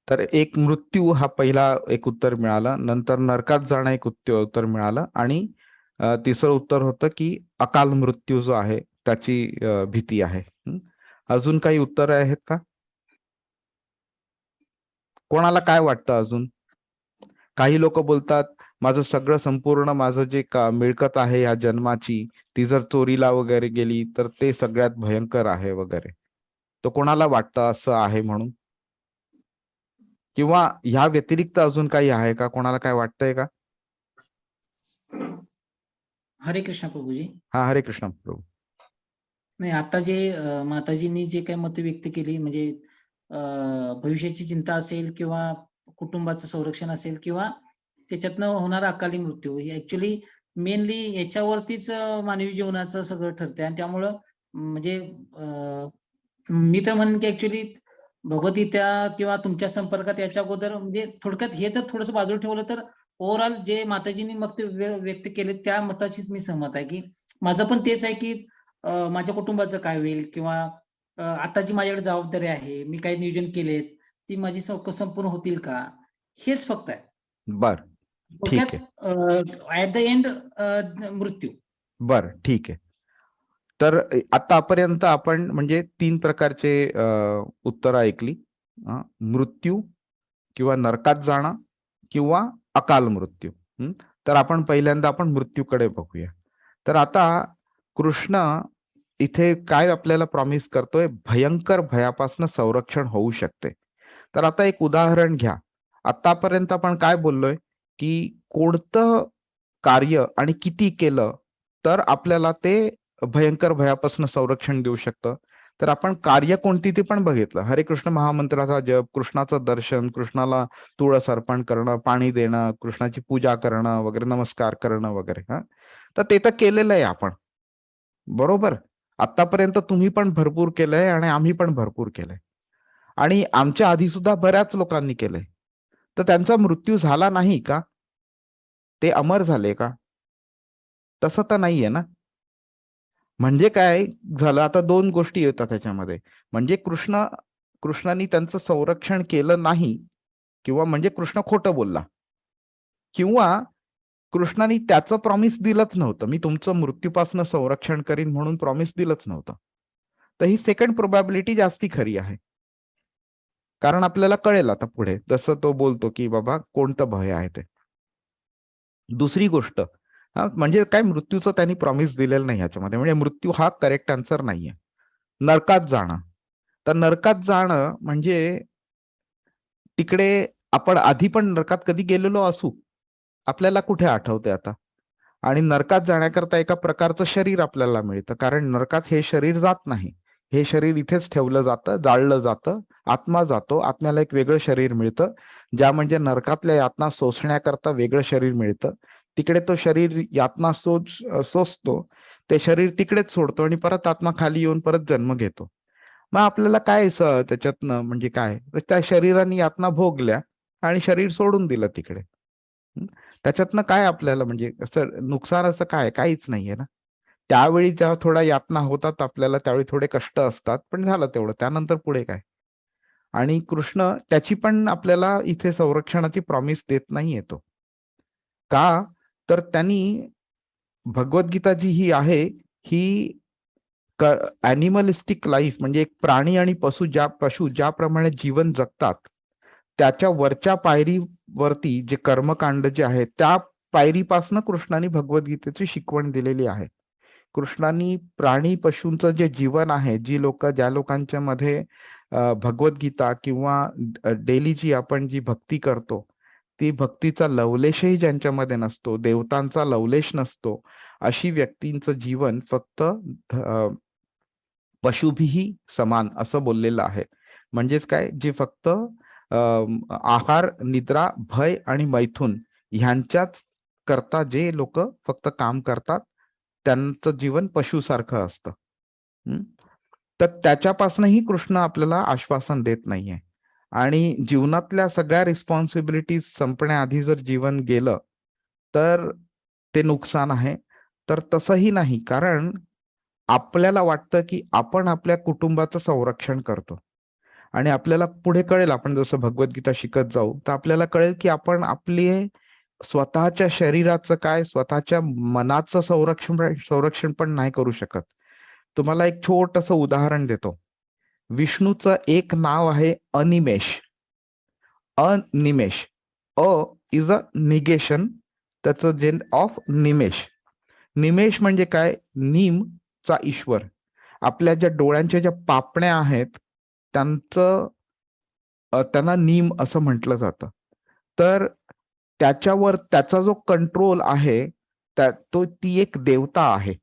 तर एक मृत्यू हा पहिला एक उत्तर मिळालं, नंतर नरकात जाणं एक उत्तर मिळालं, आणि तिसरं उत्तर होतं की अकाल मृत्यू जो आहे त्याची भीती आहे. अजून काही उत्तर आहेत का? कोणाला काय वाटतं अजून? काही लोक बोलतात माझं सगळं संपूर्ण माझं जे मिळकत आहे या जन्माची, ती जर चोरीला वगैरे गेली तर ते सगळ्यात भयंकर आहे वगैरे. तर कोणाला वाटतं असं आहे म्हणून? किंवा ह्या व्यतिरिक्त अजून काही आहे का? कोणाला काय वाटतंय का? हरे कृष्ण प्रभूजी. हा, हरे कृष्ण प्रभू. नाही, आता जे माताजींनी जे काही मत व्यक्त केली, म्हणजे भविष्याची चिंता असेल किंवा कुटुंबाचं संरक्षण असेल किंवा त्याच्यातनं होणारा अकाली मृत्यू, हे ऍक्च्युली मेनली याच्यावरतीच मानवी जीवनाचं सगळं ठरतंय. आणि त्यामुळं म्हणजे मी तर म्हणेन की ऍक्च्युली भगवद्गीता किंवा तुमच्या संपर्कात याच्या अगोदर, म्हणजे थोडक्यात हे तर थोडंसं बाजूला ठेवलं तर ओव्हरऑल जे माताजींनी मत व्यक्त केले त्या मताशीच मी सहमत आहे. की माझं पण तेच आहे की माझ्या कुटुंबाचं काय होईल, किंवा आता जी माझ्याकडे जबाबदारी आहे, मी काही नियोजन केलेत, ती माझी संपूर्ण होतील का, हेच फक्त आहे. बर, ठीक आहे. ऍट द एंड मृत्यू. बर, ठीक आहे. तर आतापर्यंत आपण म्हणजे 3 प्रकारचे उत्तरं ऐकली. मृत्यू किंवा नरकात जाणं किंवा अकाल मृत्यू. तर आपण पहिल्यांदा आपण मृत्यूकडे बघूया. तर आता कृष्ण इथे काय आपल्याला प्रॉमिस करतोय? भयंकर भयापासून संरक्षण होऊ शकते. तर आता एक उदाहरण घ्या. आतापर्यंत आपण काय बोललोय की कोणतं कार्य आणि किती केलं तर आपल्याला ते भयंकर भयापासून संरक्षण देऊ शकतं. तर आपण कार्य कोणती ते पण बघितलं. हरे कृष्ण महामंत्राचा जप, कृष्णाचं दर्शन, कृष्णाला तुळस अर्पण करणं, पाणी देणं, कृष्णाची पूजा करणं वगैरे, नमस्कार करणं वगैरे. तर ते तर केलेलं आहे आपण, बरोबर. आतापर्यंत तुम्ही पण भरपूर केलंय आणि आम्ही पण भरपूर केलंय, आणि आमच्या आधी सुद्धा बऱ्याच लोकांनी केलंय. तर त्यांचा मृत्यू झाला नाही का? ते अमर झाले का? तसं तर नाहीये ना. म्हणजे काय झालं, आता 2 गोष्टी येतात त्याच्यामध्ये. म्हणजे कृष्णाने त्यांचं संरक्षण केलं नाही, किंवा म्हणजे कृष्ण खोटं बोलला, किंवा कृष्णाने त्याचं प्रॉमिस दिलंच नव्हतं, मी तुमचं मृत्यूपासून संरक्षण करीन म्हणून प्रॉमिस दिलंच नव्हतं. तर ही सेकंड प्रोबॅबिलिटी जास्ती खरी आहे. कारण आपल्याला कळेल आता पुढे जसं तो बोलतो की बाबा कोणतं भय आहे ते. दुसरी गोष्ट, म्हणजे काय, मृत्यूचं त्यांनी प्रॉमिस दिलेलं नाही ह्याच्यामध्ये, म्हणजे मृत्यू हा करेक्ट आन्सर नाहीये. नरकात जाणं, तर नरकात जाणं म्हणजे तिकडे आपण आधी पण नरकात कधी गेलेलो असू, आपल्याला कुठे आठवते आता. आणि नरकात जाण्याकरता एका प्रकारचं शरीर आपल्याला मिळतं, कारण नरकात हे शरीर जात नाही. हे शरीर इथेच ठेवलं जातं, जाळलं जातं, आत्मा जातो, आत्म्याला एक वेगळं शरीर मिळतं, ज्या म्हणजे नरकातल्या यातना सोसण्याकरता वेगळं शरीर मिळतं. तिकडे तो शरीर यातना सोसतो, ते शरीर तिकडेच सोडतो आणि परत आत्मा खाली येऊन परत जन्म घेतो. मग आपल्याला काय त्याच्यातनं म्हणजे काय, तर त्या शरीराने यातना भोगल्या आणि शरीर सोडून दिलं तिकडे. त्याच्यातनं काय आपल्याला म्हणजे असं नुकसान असं काय, काहीच नाहीये ना. त्यावेळी जेव्हा थोड्या यातना होतात आपल्याला, त्यावेळी थोडे कष्ट असतात, पण झालं तेवढं, त्यानंतर पुढे काय. आणि कृष्ण त्याची पण आपल्याला इथे संरक्षणाची प्रॉमिस देत नाहीये तो. का तर त्यांनी भगवद्गीता जी ही आहे ही ॲनिमलिस्टिक लाईफ म्हणजे एक प्राणी आणि पशु ज्याप्रमाणे जीवन जगतात, त्याच्या वरच्या पायरीवरती जे कर्मकांड जे आहे, त्या पायरीपासून कृष्णाने भगवद्गीतेची शिकवण दिलेली आहे. कृष्णांनी प्राणी पशूंचं जे जीवन आहे, ज्या लोकांच्या मध्ये भगवद्गीता किंवा डेली जी आपण जी भक्ती करतो, ती भक्तीचा लवलेशही ज्यांच्यामध्ये नसतो, देवतांचा लवलेश नसतो, अशी व्यक्तींचं जीवन फक्त पशुभिही समान असं बोललेलं आहे. म्हणजेच काय, जे फक्त आहार, निद्रा, भय आणि मैथुन ह्यांच्याच करता जे लोक फक्त काम करतात, त्यांचं जीवन पशुसारखं असतं. तर त्याच्यापासूनही कृष्ण आपल्याला आश्वासन देत नाहीये. आणि जीवनातल्या सगळ्या रिस्पॉन्सिबिलिटीज संपण्याआधी जर जीवन गेलं तर ते नुकसान आहे. तर तसंही नाही, कारण आपल्याला वाटतं की आपण आपल्या कुटुंबाचं संरक्षण करतो आणि आपल्याला पुढे कळेल, आपण जसं भगवद्गीता शिकत जाऊ तर आपल्याला कळेल की आपण आपले स्वतःच्या शरीराचं काय, स्वतःच्या मनाचं संरक्षण पण नाही करू शकत. तुम्हाला एक छोटंसं उदाहरण देतो. विष्णूचं एक नाव आहे Animesh. Animesh, a is a negation, त्याचं जे ऑफ निमेष. निमेष म्हणजे काय, चा ईश्वर. आपल्या ज्या डोळ्यांच्या ज्या पापण्या आहेत त्यांना नीम असं म्हटलं जातं. तर त्याच्यावर त्याचा जो कंट्रोल आहे, ती एक देवता आहे.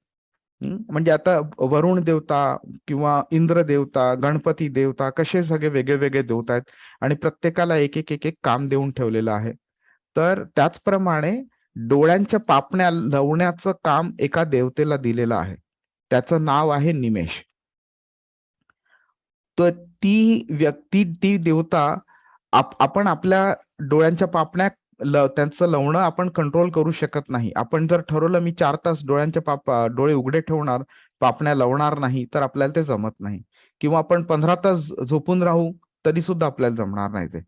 म्हणजे आता वरुण देवता किंवा इंद्र देवता, गणपती देवता, कसे सगळे वेगळे वेगळे देवता आहेत आणि प्रत्येकाला एक एक एक एक काम देऊन ठेवलेलं आहे. तर त्याचप्रमाणे डोळ्यांच्या पापण्या लावण्याचं काम एका देवतेला दिलेलं आहे. त्याचं नाव आहे निमेष. तर ती देवता आपण आपल्या डोळ्यांच्या पापण्या त्यांचं लावणं आपण कंट्रोल करू शकत नाही. आपण जर ठरवलं मी 4 तास डोळे उघडे ठेवणार, पापण्या लावणार नाही, तर आपल्याला ते जमत नाही. किंवा आपण 15 तास झोपून राहू तरी सुद्धा आपल्याला जमणार नाही ते.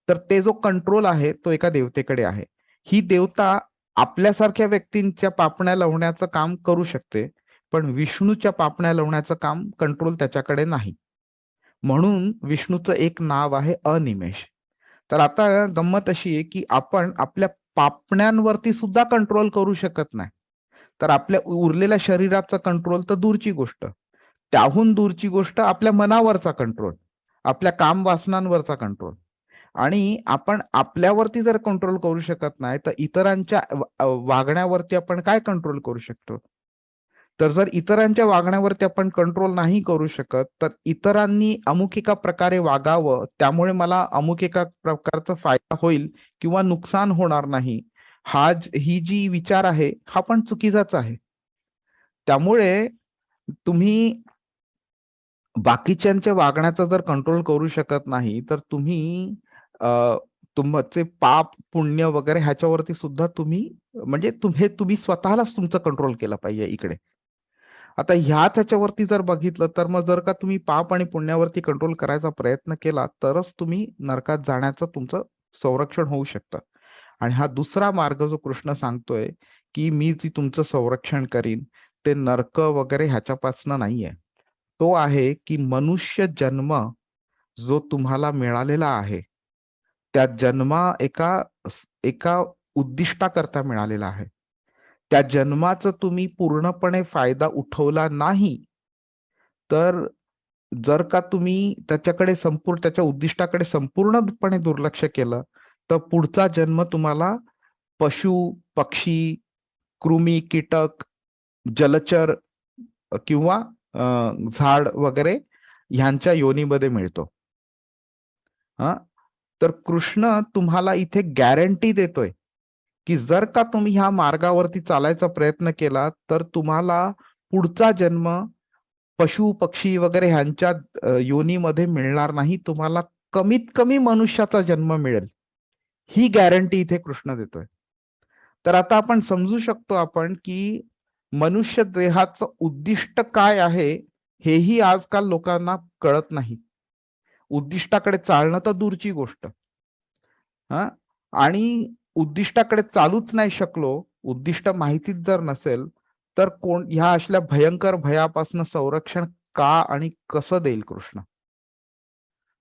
तर ते जो कंट्रोल आहे तो एका देवतेकडे आहे. ही देवता आपल्यासारख्या व्यक्तींच्या पापण्या लावण्याचं काम करू शकते, पण विष्णूच्या पापण्या लावण्याचं काम कंट्रोल त्याच्याकडे नाही. म्हणून विष्णूचं एक नाव आहे अनिमेष. तर आता गंमत अशी आहे की आपण आपल्या पापण्यांवरती सुद्धा कंट्रोल करू शकत नाही. तर आपल्या उरलेल्या शरीराचा कंट्रोल तर दूरची गोष्ट, त्याहून दूरची गोष्ट आपल्या मनावरचा कंट्रोल, आपल्या काम वासनांवरचा कंट्रोल. आणि आपण आपल्यावरती जर कंट्रोल करू शकत नाही, तर इतरांच्या वागण्यावरती आपण काय कंट्रोल करू शकतो? तर जर इतरांच्या वागण्यावरती आपण कंट्रोल नाही करू शकत, तर इतरांनी अमुक एका प्रकारे वागावं, त्यामुळे मला अमुक एका प्रकारचा फायदा होईल किंवा नुकसान होणार नाही, ही जी विचार आहे, हा पण चुकीचाच आहे. त्यामुळे तुम्ही बाकीच्यांच्या वागण्याचा जर कंट्रोल करू शकत नाही, तर तुम्ही तुमचे पाप, पुण्य वगैरे ह्याच्यावरती सुद्धा तुम्ही म्हणजे तुम्ही स्वतःलाच तुमचं कंट्रोल केलं पाहिजे इकडे. आता ह्याच्यावरती जर बघितलं, तर मग जर का तुम्ही पाप आणि पुण्यावरती कंट्रोल करायचा प्रयत्न केला, तरच तुम्ही नरकात जाण्याचं तुमचं संरक्षण होऊ शकतं. आणि हा दुसरा मार्ग जो कृष्ण सांगतोय, की मी जी तुमचं संरक्षण करीन, ते नरक वगैरे ह्याच्यापासनं नाहीये. तो आहे की मनुष्य जन्म जो तुम्हाला मिळालेला आहे, त्या एका उद्दिष्टाकरता मिळालेला आहे. त्या जन्माचा तुम्ही पूर्णपणे फायदा उठवला नाही, तर जर का तुम्ही त्याच्याकडे त्याच्या उद्दिष्टाकडे संपूर्णपणे दुर्लक्ष केलं, तर पुढचा जन्म तुम्हाला पशु, पक्षी, कृमी, कीटक, जलचर किंवा झाड वगैरे ह्यांच्या योनीमध्ये मिळतो. हा, तर कृष्ण तुम्हाला इथे गॅरंटी देतोय की जर का तुम्ही ह्या मार्गावरती चालायचा प्रयत्न केला, तर तुम्हाला पुढचा जन्म पशु, पक्षी वगैरे ह्यांच्या योनीमध्ये मिळणार नाही. तुम्हाला कमीत कमी मनुष्याचा जन्म मिळेल. ही गॅरंटी इथे कृष्ण देतोय. तर आता आपण समजू शकतो आपण की मनुष्य देहाचं उद्दिष्ट काय आहे, हेही आजकाल लोकांना कळत नाही. उद्दिष्टाकडे चालणं तर दूरची गोष्ट. हा, आणि उद्दिष्टाकडे चालूच नाही शकलो, उद्दिष्ट माहितीच जर नसेल, तर ह्या असल्या भयंकर भयापासून संरक्षण का आणि कसं देईल कृष्ण?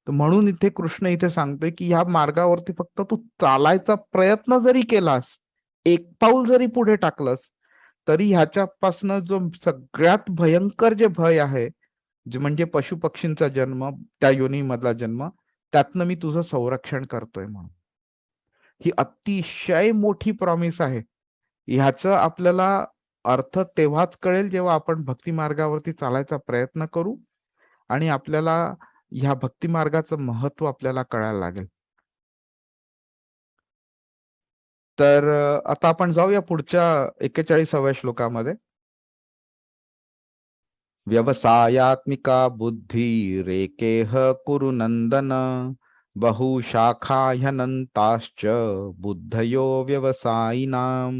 तर म्हणून इथे कृष्ण इथे सांगतोय की ह्या मार्गावरती फक्त तू चालायचा प्रयत्न जरी केलास, एक पाऊल जरी पुढे टाकलंस, तरी ह्याच्यापासनं जो सगळ्यात भयंकर जे भय आहे, जे म्हणजे पशु पक्षींचा जन्म, त्या योनीमधला जन्म, त्यातनं मी तुझं संरक्षण करतोय म्हणून. ही अतिशय मोठी प्रॉमिस आहे. ह्याचं आपल्याला अर्थ तेव्हाच कळेल जेव्हा आपण भक्ती मार्गावरती चालायचा प्रयत्न करू आणि आपल्याला ह्या भक्ती मार्गाचं महत्व आपल्याला कळायला लागेल. तर आता आपण जाऊया पुढच्या 41व्या श्लोकामध्ये. व्यवसायात्मिका बुद्धी रेकेह कुरु नंदन बहुशाखा ह्यनंताश्च बुद्धयो व्यवसायिनाम.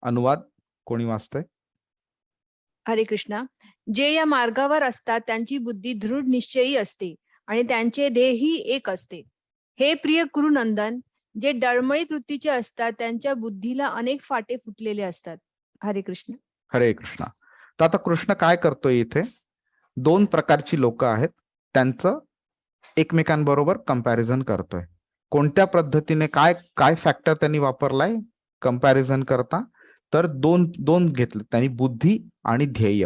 अनुवाद कोणी वाचतंय? हरे कृष्णा. जे या मार्गावर असतात त्यांची बुद्धी दृढ निश्चयी असते आणि त्यांचे ध्येयही एक असते. हे प्रिय कुरुनंदन, जे डळमळीत वृत्तीचे असतात त्यांच्या बुद्धीला अनेक फाटे फुटलेले असतात. हरे कृष्ण. हरे कृष्णा. तर आता कृष्ण काय करतोय इथे? दोन प्रकारची लोक आहेत, त्यांचं एकमेकांबरोबर कंपॅरिझन करतोय. कोणत्या पद्धतीने काय काय फॅक्टर त्यांनी वापरलाय कंपॅरिझन करता? तर दोन घेतले त्यांनी, बुद्धी आणि ध्येय.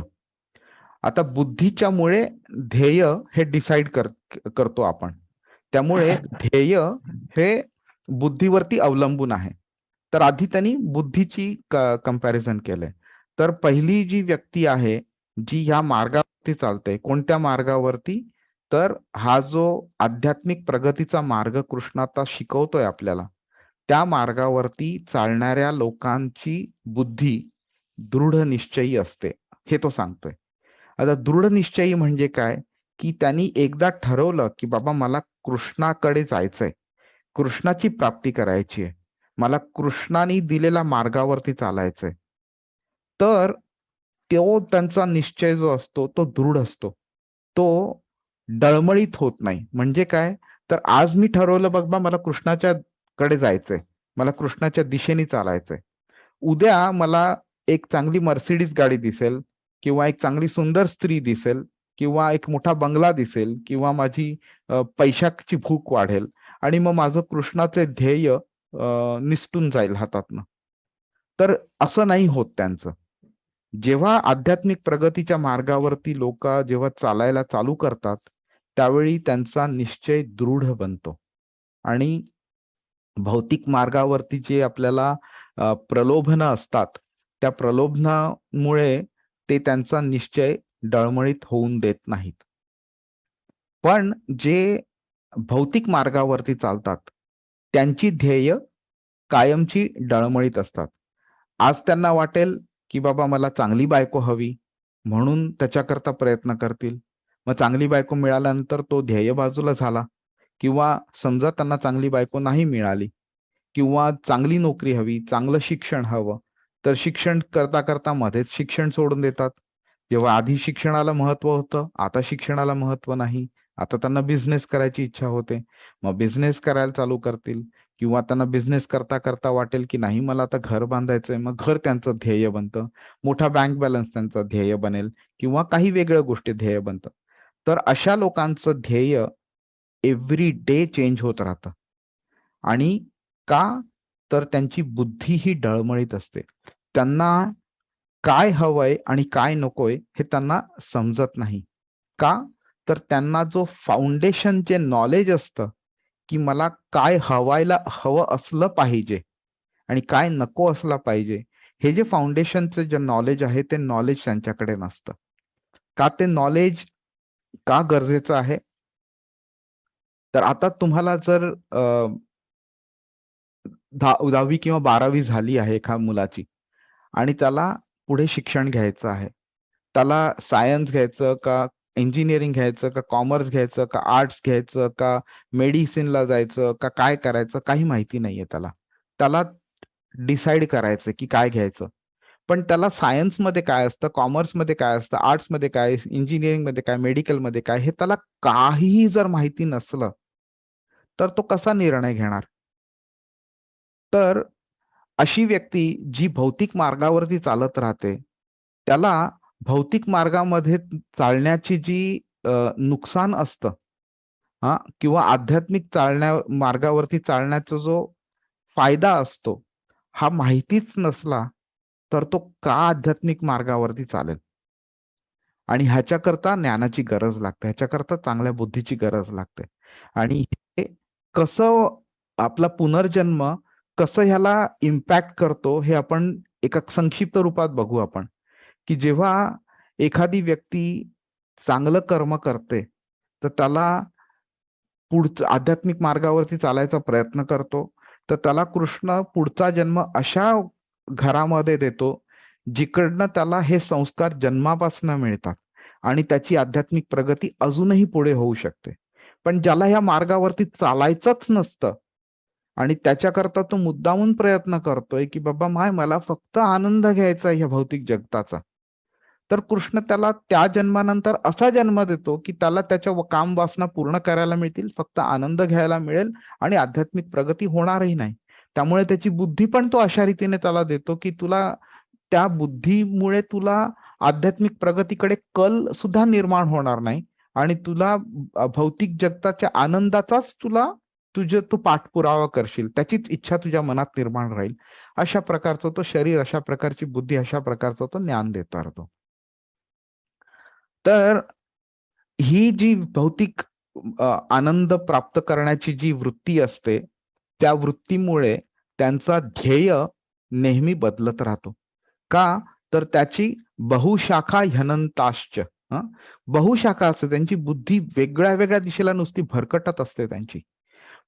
आता बुद्धीच्या मुळे ध्येय हे डिसाइड करतो आपण, त्यामुळे ध्येय हे बुद्धीवरती अवलंबून आहे. तर आधी त्यांनी बुद्धीची कंपॅरिझन केलंय. तर पहिली जी व्यक्ती आहे जी ह्या मार्गावरती चालते, कोणत्या मार्गावरती? तर हा जो आध्यात्मिक प्रगतीचा मार्ग कृष्ण आता शिकवतोय आपल्याला, त्या मार्गावरती चालणाऱ्या लोकांची बुद्धी दृढ निश्चयी असते, हे तो सांगतोय. आता दृढ निश्चयी म्हणजे काय? की त्यांनी एकदा ठरवलं की बाबा मला कृष्णाकडे जायचंय, कृष्णाची प्राप्ती करायची आहे, मला कृष्णाने दिलेल्या मार्गावरती चालायचंय. तर तो त्यांचा निश्चय जो असतो तो दृढ असतो, तो डळमळीत होत नाही. म्हणजे काय? तर आज मी ठरवलं बघ मला कृष्णाच्या कडे जायचंय, मला कृष्णाच्या दिशेने चालायचंय. उद्या मला एक चांगली मर्सिडीज गाडी दिसेल, किंवा एक चांगली सुंदर स्त्री दिसेल, किंवा एक मोठा बंगला दिसेल, किंवा माझी पैशाची भूक वाढेल आणि मग माझं कृष्णाचे ध्येय निसटून जाईल हातातनं. तर असं नाही होत त्यांचं. जेव्हा आध्यात्मिक प्रगतीच्या मार्गावरती लोक जेव्हा चालायला चालू करतात, त्यावेळी त्यांचा निश्चय दृढ बनतो आणि भौतिक मार्गावरती जे आपल्याला प्रलोभनं असतात, त्या प्रलोभनामुळे ते त्यांचा निश्चय डळमळीत होऊन देत नाहीत. पण जे भौतिक मार्गावरती चालतात त्यांची ध्येय कायमची डळमळीत असतात. आज त्यांना वाटेल की बाबा मला चांगली बायको हवी, म्हणून त्याच्याकरता प्रयत्न करतील. मग चांगली बायको मिळाल्यानंतर तो ध्येय बाजूला झाला. किंवा समजा त्यांना चांगली बायको नाही मिळाली, किंवा चांगली नोकरी हवी, चांगलं शिक्षण हवं, तर शिक्षण करता करता मध्येच शिक्षण सोडून देतात. जेव्हा आधी शिक्षणाला महत्व होतं, आता शिक्षणाला महत्व नाही. आता त्यांना बिझनेस करायची इच्छा होते, मग बिझनेस करायला चालू करतील. किंवा त्यांना बिझनेस करता करता वाटेल की नाही मला आता घर बांधायचंय, मग घर त्यांचं ध्येय बनतं. मोठा बँक बॅलन्स त्यांचं ध्येय बनेल, किंवा काही वेगळ्या गोष्टी ध्येय बनतात. तर अशा लोकांचं ध्येय एव्हरी डे चेंज होत राहतं. आणि का? तर त्यांची बुद्धी ही डळमळीत असते. त्यांना काय हवंय आणि काय नकोय हे त्यांना समजत नाही. का तर त्यांना जो फाउंडेशन जे नॉलेज असतं की मला काय हवं असलं पाहिजे आणि काय नको असलं पाहिजे, हे जे फाउंडेशनचं जे नॉलेज आहे ते नॉलेज त्यांच्याकडे नसतं. का ते नॉलेज का गरजेचं आहे? तर आता तुम्हाला जर 10वी किंवा 12वी झाली आहे एका मुलाची आणि त्याला पुढे शिक्षण घ्यायचं आहे. त्याला सायन्स घ्यायचं का इंजिनिअरिंग घ्यायचं का कॉमर्स घ्यायचं का आर्ट्स घ्यायचं का मेडिसिनला जायचं का काय करायचं काही माहिती नाहीये त्याला. त्याला डिसाईड करायचं की काय घ्यायचं. पण त्याला सायन्समध्ये काय असतं, कॉमर्समध्ये काय असतं, आर्ट्समध्ये काय, इंजिनिअरिंगमध्ये काय, मेडिकलमध्ये काय हे त्याला काहीही जर माहिती नसलं, तर तो कसा निर्णय घेणार? तर अशी व्यक्ती जी भौतिक मार्गावरती चालत राहते, त्याला भौतिक मार्गामध्ये चालण्याची जी नुकसान असतं हां, किंवा आध्यात्मिक मार्गावरती चालण्याचा जो फायदा असतो, हा माहितीच नसला, तर तो का आध्यात्मिक मार्गावरती चालेल? आणि ह्याच्याकरता ज्ञानाची गरज लागते. ह्याच्याकरता चांगल्या बुद्धीची गरज लागते. आणि हे कसं आपला पुनर्जन्म कसं ह्याला इम्पॅक्ट करतो, हे आपण एका संक्षिप्त रूपात बघू आपण, की जेव्हा एखादी व्यक्ती चांगलं कर्म करते, तर त्याला पुढचं आध्यात्मिक मार्गावरती चालायचा प्रयत्न करतो, तर त्याला कृष्ण पुढचा जन्म अशा घरामध्ये देतो, जिकडनं त्याला हे संस्कार जन्मापासून मिळतात आणि त्याची आध्यात्मिक प्रगती अजूनही पुढे होऊ शकते. पण ज्याला ह्या मार्गावरती चालायचंच नसतं आणि त्याच्याकरता तो मुद्दामून प्रयत्न करतोय, की बाबा मला फक्त आनंद घ्यायचा आहे ह्या भौतिक जगताचा. तर कृष्ण त्याला त्या जन्मानंतर असा जन्म देतो, की त्याला त्याच्या काम वासना पूर्ण करायला मिळतील, फक्त आनंद घ्यायला मिळेल आणि आध्यात्मिक प्रगती होणारही नाही. त्यामुळे त्याची बुद्धी पण तो अशा रीतीने त्याला देतो, की तुला त्या बुद्धीमुळे तुला आध्यात्मिक प्रगतीकडे कल सुद्धा निर्माण होणार नाही आणि तुला भौतिक जगताच्या आनंदाचाच तू पाठपुरावा करशील. त्याचीच इच्छा तुझ्या मनात निर्माण राहील. अशा प्रकारचं तो शरीर, अशा प्रकारची बुद्धी, अशा प्रकारचं तो ज्ञान देत राहतो. तर ही जी भौतिक आनंद प्राप्त करण्याची जी वृत्ती असते, त्या वृत्तीमुळे त्यांचा ध्येय नेहमी बदलत राहतो. का? तर त्याची बहुशाखा ह्यनंताश्च. बहुशाखा असते. त्यांची बुद्धी वेगळ्या-वेगळ्या दिशेला नुसती भरकटत असते त्यांची.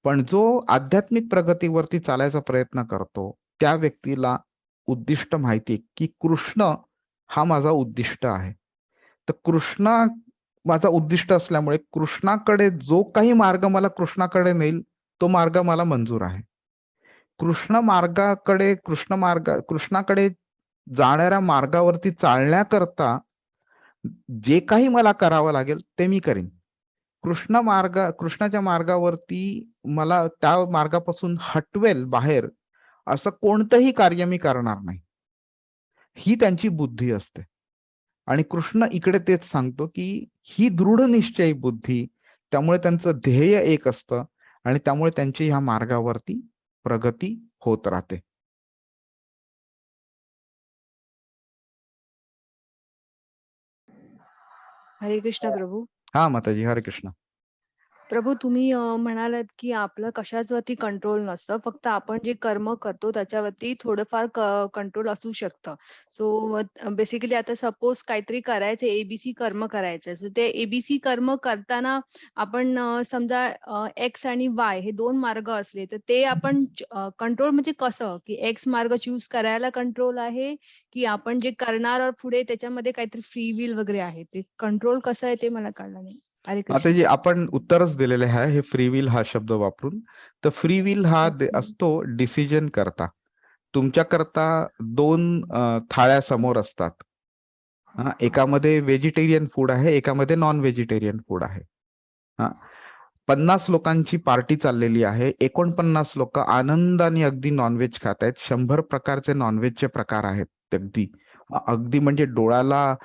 पण जो आध्यात्मिक प्रगतीवरती चालायचा प्रयत्न करतो, त्या व्यक्तीला उद्दिष्ट माहिती आहे, की कृष्ण हा माझा उद्दिष्ट आहे. तर कृष्णा माझा उद्दिष्ट असल्यामुळे कृष्णाकडे जो काही मार्ग मला कृष्णाकडे नेईल, तो मार्ग मला मंजूर आहे. कृष्णाकडे जाणाऱ्या मार्गावरती चालण्याकरता जे काही मला करावं लागेल ते मी करीन. कृष्णाच्या मार्गावरती मला त्या मार्गापासून हटवेल बाहेर, असं कोणतंही कार्य मी करणार नाही. ही त्यांची बुद्धी असते. आणि कृष्ण इकडे तेच सांगतो, की ही दृढ निश्चयी बुद्धी, त्यामुळे त्यांचं ध्येय एक असतं आणि त्यामुळे त्यांची ह्या मार्गावरती प्रगती होत राहते. हरे कृष्ण प्रभू. हां, माताजी. हरे कृष्ण. प्रभू तुम्ही म्हणालात, की आपलं कशावरती कंट्रोल नसतं. फक्त आपण जे कर्म करतो त्याच्यावरती थोडंफार कंट्रोल असू शकतं. सो बेसिकली आता सपोज काहीतरी करायचं ए कर्म करायचं सो ते ए कर्म करताना आपण समजा एक्स आणि वाय हे 2 मार्ग असले, तर ते आपण कंट्रोल म्हणजे कसं? की एक्स मार्ग चूज करायला कंट्रोल आहे, की आपण जे करणार आहोत पुढे त्याच्यामध्ये काहीतरी फ्री विल वगैरे आहे. ते कंट्रोल कसं आहे ते मला कळलं नाही. हरे कृष्ण. माताजी आपण उत्तरच दिलेले आहे हे फ्री विल हा शब्द वापरून. तर फ्री विल हा ओके. असतो डिसिजन करता. तुमच्याकरता 2 थाळ्या समोर असतात. एकामध्ये व्हेजिटेरियन फूड आहे, एकामध्ये नॉन व्हेजिटेरियन फूड आहे. हां. 50 लोकांची पार्टी चाललेली आहे. 49 लोकं आनंदाने अगदी नॉन-व्हेज खात आहेत. 100 प्रकारचे नॉन-व्हेजचे प्रकार आहेत अगदी. अगदी म्हणजे डोळ्याला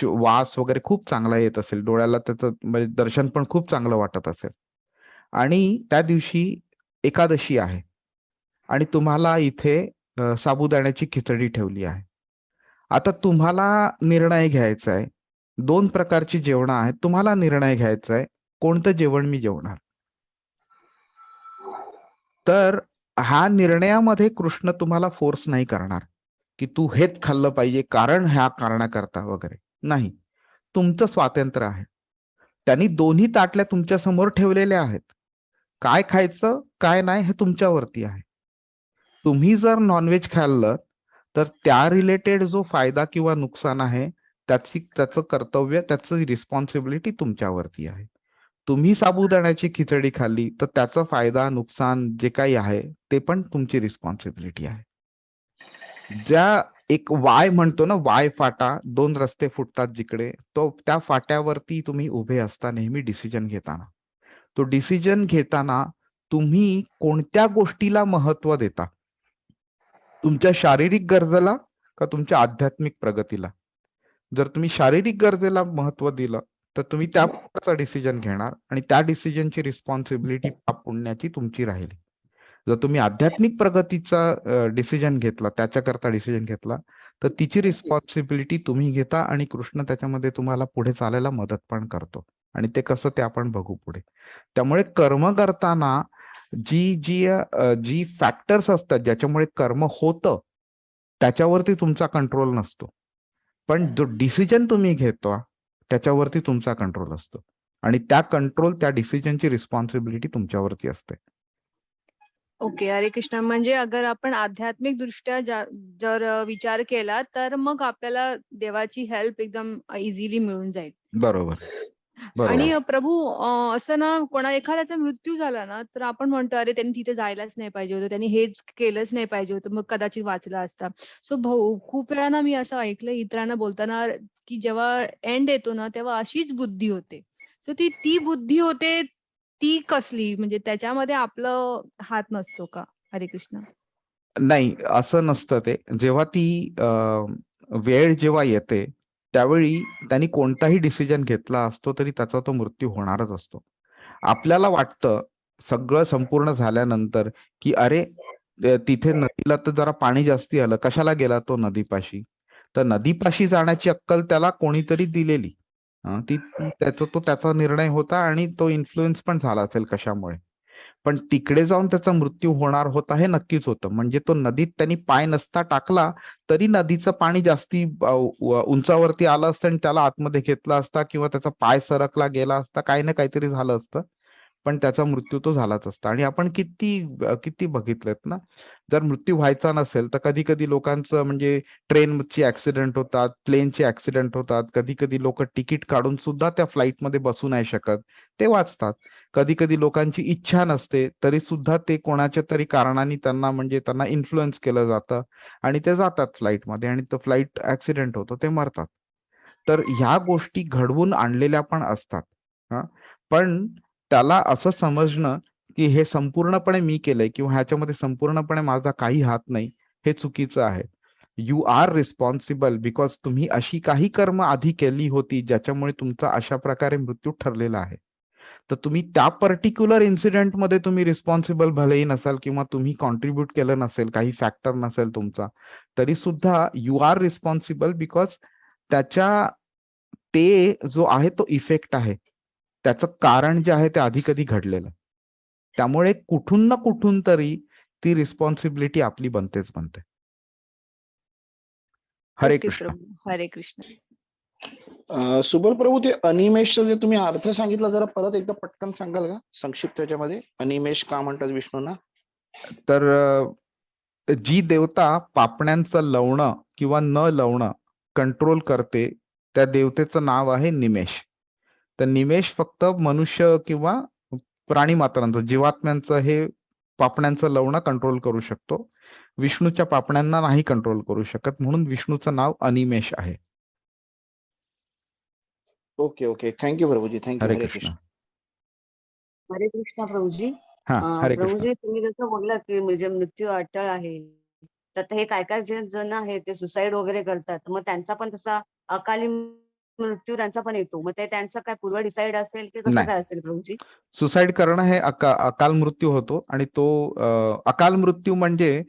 वास वगैरे खूप चांगला येत असेल. डोळ्याला त्याचं म्हणजे दर्शन पण खूप चांगलं वाटत असेल. आणि त्या दिवशी एकादशी आहे आणि तुम्हाला इथे साबुदाण्याची खिचडी ठेवली आहे. आता तुम्हाला निर्णय घ्यायचा आहे, दोन प्रकारची जेवणं आहेत. तुम्हाला निर्णय घ्यायचा आहे कोणतं जेवण मी जेवणार. तर ह्या निर्णयामध्ये कृष्ण तुम्हाला फोर्स नाही करणार की तू हेच खाल्लं पाहिजे कारण ह्या कारणाकरता वगैरे नाही. तुमचं स्वातंत्र्य आहे. त्यांनी दोन्ही ताटल्या तुमच्या समोर ठेवलेल्या आहेत. काय खायचं काय नाही हे तुमच्यावरती आहे. तुम्ही जर नॉनव्हेज खाल्लं तर त्या रिलेटेड जो फायदा किंवा नुकसान आहे त्याचं कर्तव्य, त्याची रिस्पॉन्सिबिलिटी तुमच्यावरती आहे. तुम्ही साबुदाण्याची खिचडी खाल्ली तर त्याचा फायदा नुकसान जे काही आहे ते पण तुमची रिस्पॉन्सिबिलिटी आहे. ज्या एक वाय म्हणतो ना, वाय फाटा, दोन रस्ते फुटतात जिकडे, तो त्या फाट्यावरती तुम्ही उभे असता नेहमी डिसिजन घेताना. तो डिसिजन घेताना तुम्ही कोणत्या गोष्टीला महत्व देता, तुमच्या शारीरिक गरजेला का तुमच्या आध्यात्मिक प्रगतीला. जर तुम्ही शारीरिक गरजेला महत्व दिलं तर तुम्ही त्या प्रकारचा डिसिजन घेणार आणि त्या डिसिजनची रिस्पॉन्सिबिलिटी पाप पुण्याची तुमची राहिली. जर तुम्ही आध्यात्मिक प्रगतीचा डिसिजन घेतला, त्याच्याकरता डिसिजन घेतला तर तिची रिस्पॉन्सिबिलिटी तुम्ही घेता आणि कृष्ण त्याच्यामध्ये तुम्हाला पुढे चालायला मदत पण करतो. आणि ते कसं ते आपण बघू पुढे. त्यामुळे कर्म करताना जी जी जी फॅक्टर्स असतात ज्याच्यामुळे कर्म होतं त्याच्यावरती तुमचा कंट्रोल नसतो, पण जो डिसिजन तुम्ही घेतो त्याच्यावरती तुमचा कंट्रोल असतो आणि त्या डिसिजनची रिस्पॉन्सिबिलिटी तुमच्यावरती असते. ओके, हरे कृष्ण. म्हणजे अगर आपण आध्यात्मिक दृष्ट्या जर विचार केला तर मग आपल्याला देवाची हेल्प एकदम इझिली मिळून जाईल. बरोबर आणि बरोबर. प्रभू असं ना एखाद्याचा मृत्यू झाला ना तर आपण म्हणतो अरे त्यांनी तिथे जायलाच नाही पाहिजे होतं, त्यांनी हेच केलंच नाही पाहिजे होतं, मग कदाचित वाचला असता. सो भाऊ खूप वेळा ना मी असं ऐकलं इतरांना बोलताना की जेव्हा एंड येतो ना तेव्हा अशीच बुद्धी होते. सो ती बुद्धी होते ती कसली, म्हणजे त्याच्यामध्ये आपलं हात नसतो का? हरे कृष्ण. नाही, असं नसतं ते. जेव्हा ती वेळ जेव्हा येते त्यावेळी त्यांनी कोणताही डिसिजन घेतला असतो तरी त्याचा तो मृत्यू होणारच असतो. आपल्याला वाटतं सगळं संपूर्ण झाल्यानंतर की अरे तिथे नदीला तर जरा पाणी जास्ती आलं, कशाला गेला तो नदीपाशी. तर नदीपाशी जाण्याची अक्कल त्याला कोणीतरी दिलेली. त्याचा निर्णय होता आणि तो इन्फ्लुएन्स पण झाला असेल कशामुळे. पण तिकडे जाऊन त्याचा मृत्यू होणार होता हे नक्कीच होतं. म्हणजे तो नदीत त्यांनी पाय नसता टाकला तरी नदीचं पाणी जास्ती उंचावरती आलं असतं आणि त्याला आतमध्ये घेतला असता किंवा त्याचा पाय सरकला गेला असता, काही ना काहीतरी झालं असतं. पण त्याचा मृत्यू तो झालाच असता. आणि आपण किती बघितलेत ना, जर मृत्यू व्हायचा नसेल तर कधी कधी लोकांचं म्हणजे ट्रेनची ऍक्सिडेंट होतात, प्लेनचे ऍक्सिडेंट होतात, कधी कधी लोक तिकीट काढून सुद्धा त्या फ्लाईटमध्ये बसू नाही शकत, ते वाचतात. कधी कधी लोकांची इच्छा नसते तरी सुद्धा ते कोणाच्या तरी कारणाने त्यांना इन्फ्लुएन्स केलं जातं आणि ते जातात फ्लाईटमध्ये आणि तो फ्लाईट ऍक्सिडेंट होतो, ते मरतात. तर ह्या गोष्टी घडवून आणलेल्या पण असतात. हा, पण त्याला असं समजणं की हे संपूर्णपणे मी केलंय किंवा ह्याच्यामध्ये संपूर्णपणे माझा काही हात नाही, हे चुकीचं आहे. यू आर रिस्पॉन्सिबल बिकॉज तुम्ही अशी काही कर्म आधी केली होती ज्याच्यामुळे तुमचा अशा प्रकारे मृत्यू ठरलेला आहे. तर तुम्ही त्या पर्टिक्युलर इन्सिडेंटमध्ये तुम्ही रिस्पॉन्सिबल भलेही नसाल किंवा तुम्ही कॉन्ट्रीब्युट केलं नसेल, काही फॅक्टर नसेल तुमचा, तरी सुद्धा यू आर रिस्पॉन्सिबल बिकॉज त्याच्या ते जो आहे तो इफेक्ट आहे, त्याचं कारण जे आहे ते आधी कधी घडलेलं. त्यामुळे कुठून ना कुठून तरी ती रिस्पॉन्सिबिलिटी आपली बनतेच बनते. हरे ओके कृष्ण. प्रभू, हरे कृष्ण. सुबल प्रभू, ते अनिमेश जे तुम्ही अर्थ सांगितला जरा परत एकदा पटकन सांगाल का संक्षिप्त त्याच्यामध्ये? अनिमेश का म्हणतात विष्णूंना? तर जी देवता पापण्यांचं लवणं किंवा न लवणं कंट्रोल करते त्या देवतेचं नाव आहे निमेष. तर निमेष फक्त मनुष्य किंवा प्राणी मात्रांचं, जीवात्म्यांचं हे पापण्यांचं लवणं कंट्रोल करू शकतो. विष्णूच्या पापण्यांना नाही कंट्रोल करू शकत, म्हणून विष्णूचं नाव अनिमेष आहे. Okay okay, thank you Prabhuji, thank you. Hare Hare Krishna. Krishna. हरे कृष्ण प्रभूजी. हा, हरे कृष्ण. प्रभूजी तुम्ही जसं बोललात की म्हणजे मृत्यू अटळ आहे, तर आता हे काय काय जे जण आहे ते सुसाईड वगैरे करतात, मग त्यांचा पण तसा अकाली मृत्यू त्यांचा पण येतो, मग ते त्यांचं काय पूर्व डिसाईड असेल की कसं नाही, काय असेल प्रभूजी? सुसाईड करणं हे अकाल मृत्यू होतो आणि तो अकाल मृत्यू म्हणजे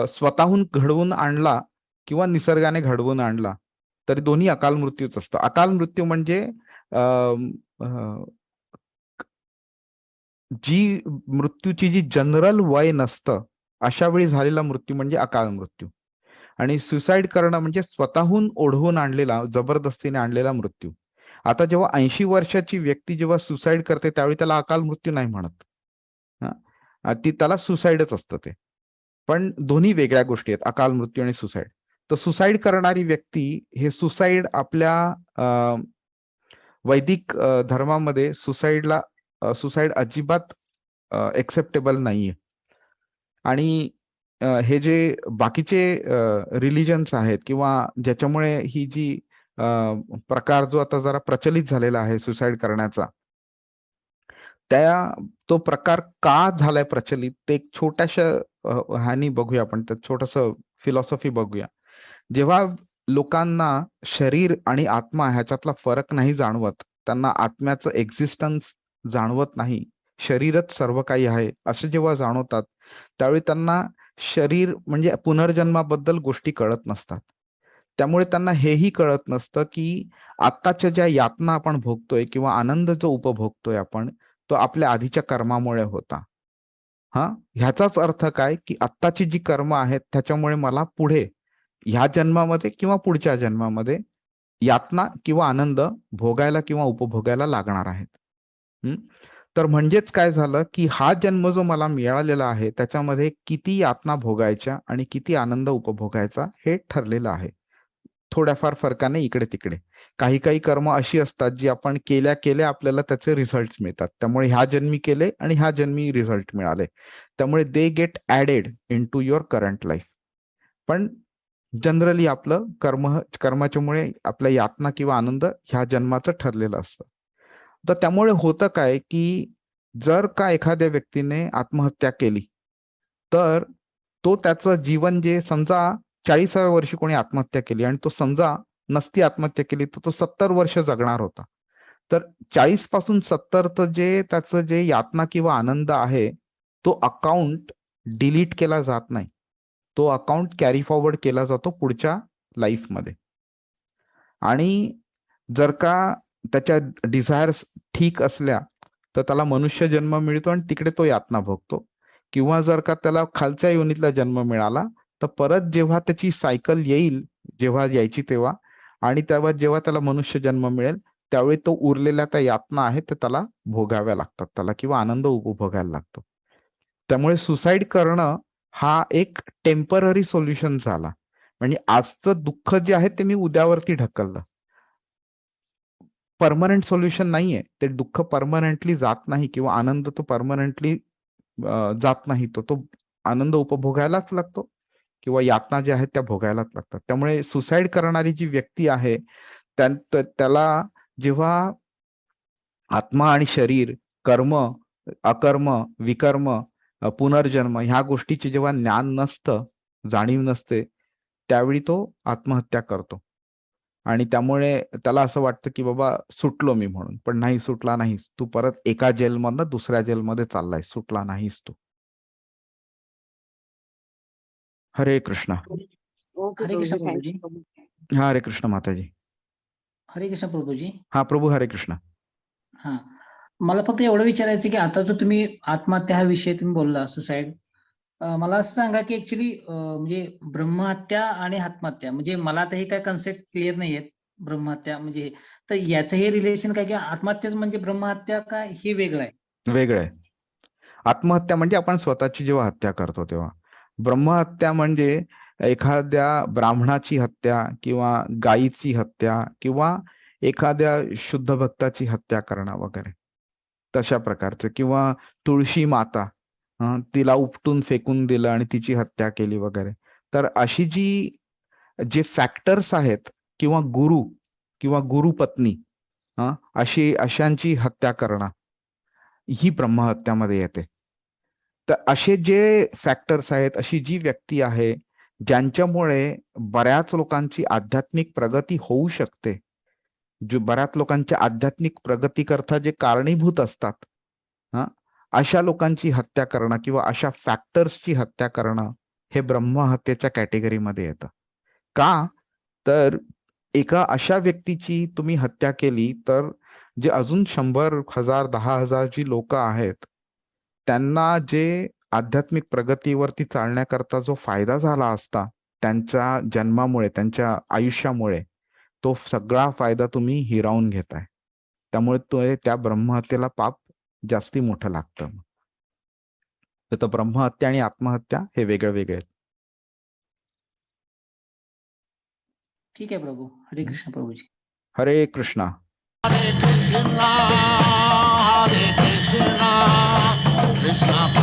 स्वतःहून घडवून आणला किंवा निसर्गाने घडवून आणला तरी दोन्ही अकाल मृत्यूच असतं. अकाल मृत्यू म्हणजे अं, अं, जी मृत्यूची जी जनरल वय नसतं अशा वेळी झालेला मृत्यू म्हणजे अकाल मृत्यू. आणि सुसाईड करणं म्हणजे स्वतःहून ओढवून आणलेला, जबरदस्तीने आणलेला मृत्यू. आता जेव्हा 80 वर्षाची व्यक्ती जेव्हा सुसाईड करते त्यावेळी त्याला अकाल मृत्यू नाही म्हणत. हां. त्याला सुसाईडच असतं ते. पण दोन्ही वेगळ्या गोष्टी आहेत, अकाल मृत्यू आणि सुसाईड. तर सुसाईड करणारी व्यक्ती हे सुसाईड आपल्या वैदिक धर्मामध्ये सुसाईड अजिबात एक्सेप्टेबल नाहीये. आणि हे जे बाकीचे रिलिजन्स आहेत किंवा ज्याच्यामुळे ही जी प्रकार जो आता जरा प्रचलित झालेला आहे सुसाईड करण्याचा, तो प्रकार का झालाय प्रचलित ते एक छोट्याशा ह्यानी बघूया आपण, त्यात छोटंसं फिलॉसॉफी बघूया. जेव्हा लोकांना शरीर आणि आत्मा ह्याच्यातला फरक नाही जाणवत, त्यांना आत्म्याचं एक्झिस्टन्स जाणवत नाही, शरीरच सर्व काही आहे असे जेव्हा जाणवतात, त्यावेळी त्यांना शरीर म्हणजे पुनर्जन्माबद्दल गोष्टी कळत नसतात. त्यामुळे त्यांना हेही कळत नसतं की आत्ताच्या ज्या यातना आपण भोगतोय किंवा आनंद जो उपभोगतोय आपण, तो आपल्या आधीच्या कर्मामुळे होता. ह्याचाच अर्थ काय की आत्ताची जी कर्म आहेत त्याच्यामुळे मला पुढे ह्या जन्मामध्ये किंवा पुढच्या जन्मामध्ये यातना किंवा आनंद भोगायला किंवा उपभोगायला लागणार आहेत. तर म्हणजेच काय झालं की हा जन्म जो मला मिळालेला आहे त्याच्यामध्ये किती यातना भोगायच्या आणि किती आनंद उपभोगायचा हे ठरलेलं आहे. थोड्याफार फरकाने इकडे तिकडे. काही काही कर्म अशी असतात जी आपण केल्या केल्या आपल्याला त्याचे रिझल्ट मिळतात. त्यामुळे ह्या जन्मी केले आणि ह्या जन्मी रिझल्ट मिळाले. त्यामुळे they get added into your current life. पण जनरली आपलं कर्माच्यामुळे आपल्या यातना किंवा आनंद ह्या जन्माचं ठरलेलं असतं. तर त्यामुळे होतं काय की जर का एखाद्या व्यक्तीने आत्महत्या केली तर तो त्याचं जीवन जे समजा 40व्या वर्षी कोणी आत्महत्या केली आणि तो समजा नसती आत्महत्या केली तर तो 70 वर्ष जगणार होता. तर 40 पासून 70 जे त्याचं जे यातना किंवा आनंद आहे तो अकाउंट डिलीट केला जात नाही. तो अकाउंट कॅरी फॉरवर्ड केला जातो पुढच्या लाईफमध्ये. आणि जर का त्याच्या डिझायर्स ठीक असल्या तर त्याला मनुष्य जन्म मिळतो आणि तिकडे तो यातना भोगतो. किंवा जर का त्याला खालच्या योनीतला जन्म मिळाला तर परत जेव्हा त्याची सायकल येईल, जेव्हा यायची तेव्हा, आणि तेव्हा जेव्हा त्याला मनुष्य जन्म मिळेल त्यावेळी तो उरलेल्या त्या यातना आहेत त्या त्याला भोगाव्या लागतात त्याला किंवा आनंद उपभोगायला लागतो. त्यामुळे सुसाईड करणं हा एक टेम्पररी सोल्युशन झाला. म्हणजे आजचं दुःख जे आहे ते मी उद्यावरती ढकललं. परमनंट सोल्युशन नाहीये. ते दुःख परमनंटली जात नाही किंवा आनंद तो परमनंटली जात नाही. तो आनंद उपभोगायलाच लागतो किंवा यातना ज्या आहेत त्या भोगायलाच लागतात. त्यामुळे सुसाईड करणारी जी व्यक्ती आहे त्याला जेव्हा आत्मा आणि शरीर, कर्म, अकर्म, विकर्म, पुनर्जन्म ह्या गोष्टीचे जेव्हा ज्ञान नसतं, जाणीव नसते, त्यावेळी तो आत्महत्या करतो. आणि त्यामुळे त्याला असं वाटतं की बाबा सुटलो मी म्हणून, पण नाही, सुटला नाहीस तू. परत एका जेलमधनं दुसऱ्या जेलमध्ये चाललाय, सुटला नाहीस तू. हरे कृष्ण. ओके हरे कृष्ण प्रभूजी, प्रभूजी. थँक्यू. हा, हरे कृष्ण माताजी. हरे कृष्ण प्रभूजी. हा प्रभू, हरे कृष्ण. हा, मला फक्त एवढं विचारायचं की आता जो तुम्ही आत्महत्या हा विषय तुम्ही बोलला, सुसाईड, मला असं सांगा की ऍक्च्युली म्हणजे ब्रह्महत्या आणि आत्महत्या, म्हणजे मला आता हे काय कन्सेप्ट क्लिअर नाहीये. ब्रह्महत्या म्हणजे तर याचं हे रिलेशन काय की आत्महत्याच म्हणजे ब्रह्महत्या का हे वेगळं आहे? वेगळं आहे. आत्महत्या म्हणजे आपण स्वतःची जेव्हा हत्या करतो तेव्हा. ब्रह्महत्या म्हणजे एखाद्या ब्राह्मणाची हत्या किंवा गायीची हत्या किंवा एखाद्या शुद्ध भक्ताची हत्या करणं वगैरे तशा प्रकारचं. किंवा तुळशी माता, तिला उपटून फेकून दिलं आणि तिची हत्या केली वगैरे. तर अशी जे फॅक्टर्स आहेत किंवा गुरु किंवा गुरुपत्नी, अशांची हत्या करणं ही ब्रह्महत्यामध्ये येते. तर असे जे फॅक्टर्स आहेत, अशी जी व्यक्ती आहे ज्यांच्यामुळे बऱ्याच लोकांची आध्यात्मिक प्रगती होऊ शकते, बऱ्याच लोकांच्या आध्यात्मिक प्रगतीकरता जे कारणीभूत असतात, अशा लोकांची हत्या करणं किंवा अशा फॅक्टर्सची हत्या करणं हे ब्रह्महत्येच्या कॅटेगरीमध्ये येतं. का? तर एका अशा व्यक्तीची तुम्ही हत्या केली तर जे अजून 100,000 10,000 जी लोक आहेत त्यांना जे आध्यात्मिक प्रगतीवरती चालण्याकरता जो फायदा झाला असता त्यांच्या जन्मामुळे त्यांच्या आयुष्यामुळे तो सगळा फायदा तुम्ही हिरावून घेताय. त्यामुळे त्या ब्रह्महत्येला पाप जास्ती मोठं लागतं. तर ब्रह्महत्या आणि आत्महत्या हे वेगळे वेगळे आहेत. ठीक आहे प्रभू. हरे कृष्ण प्रभूजी. हरे कृष्णा. Hare Krishna, Krishna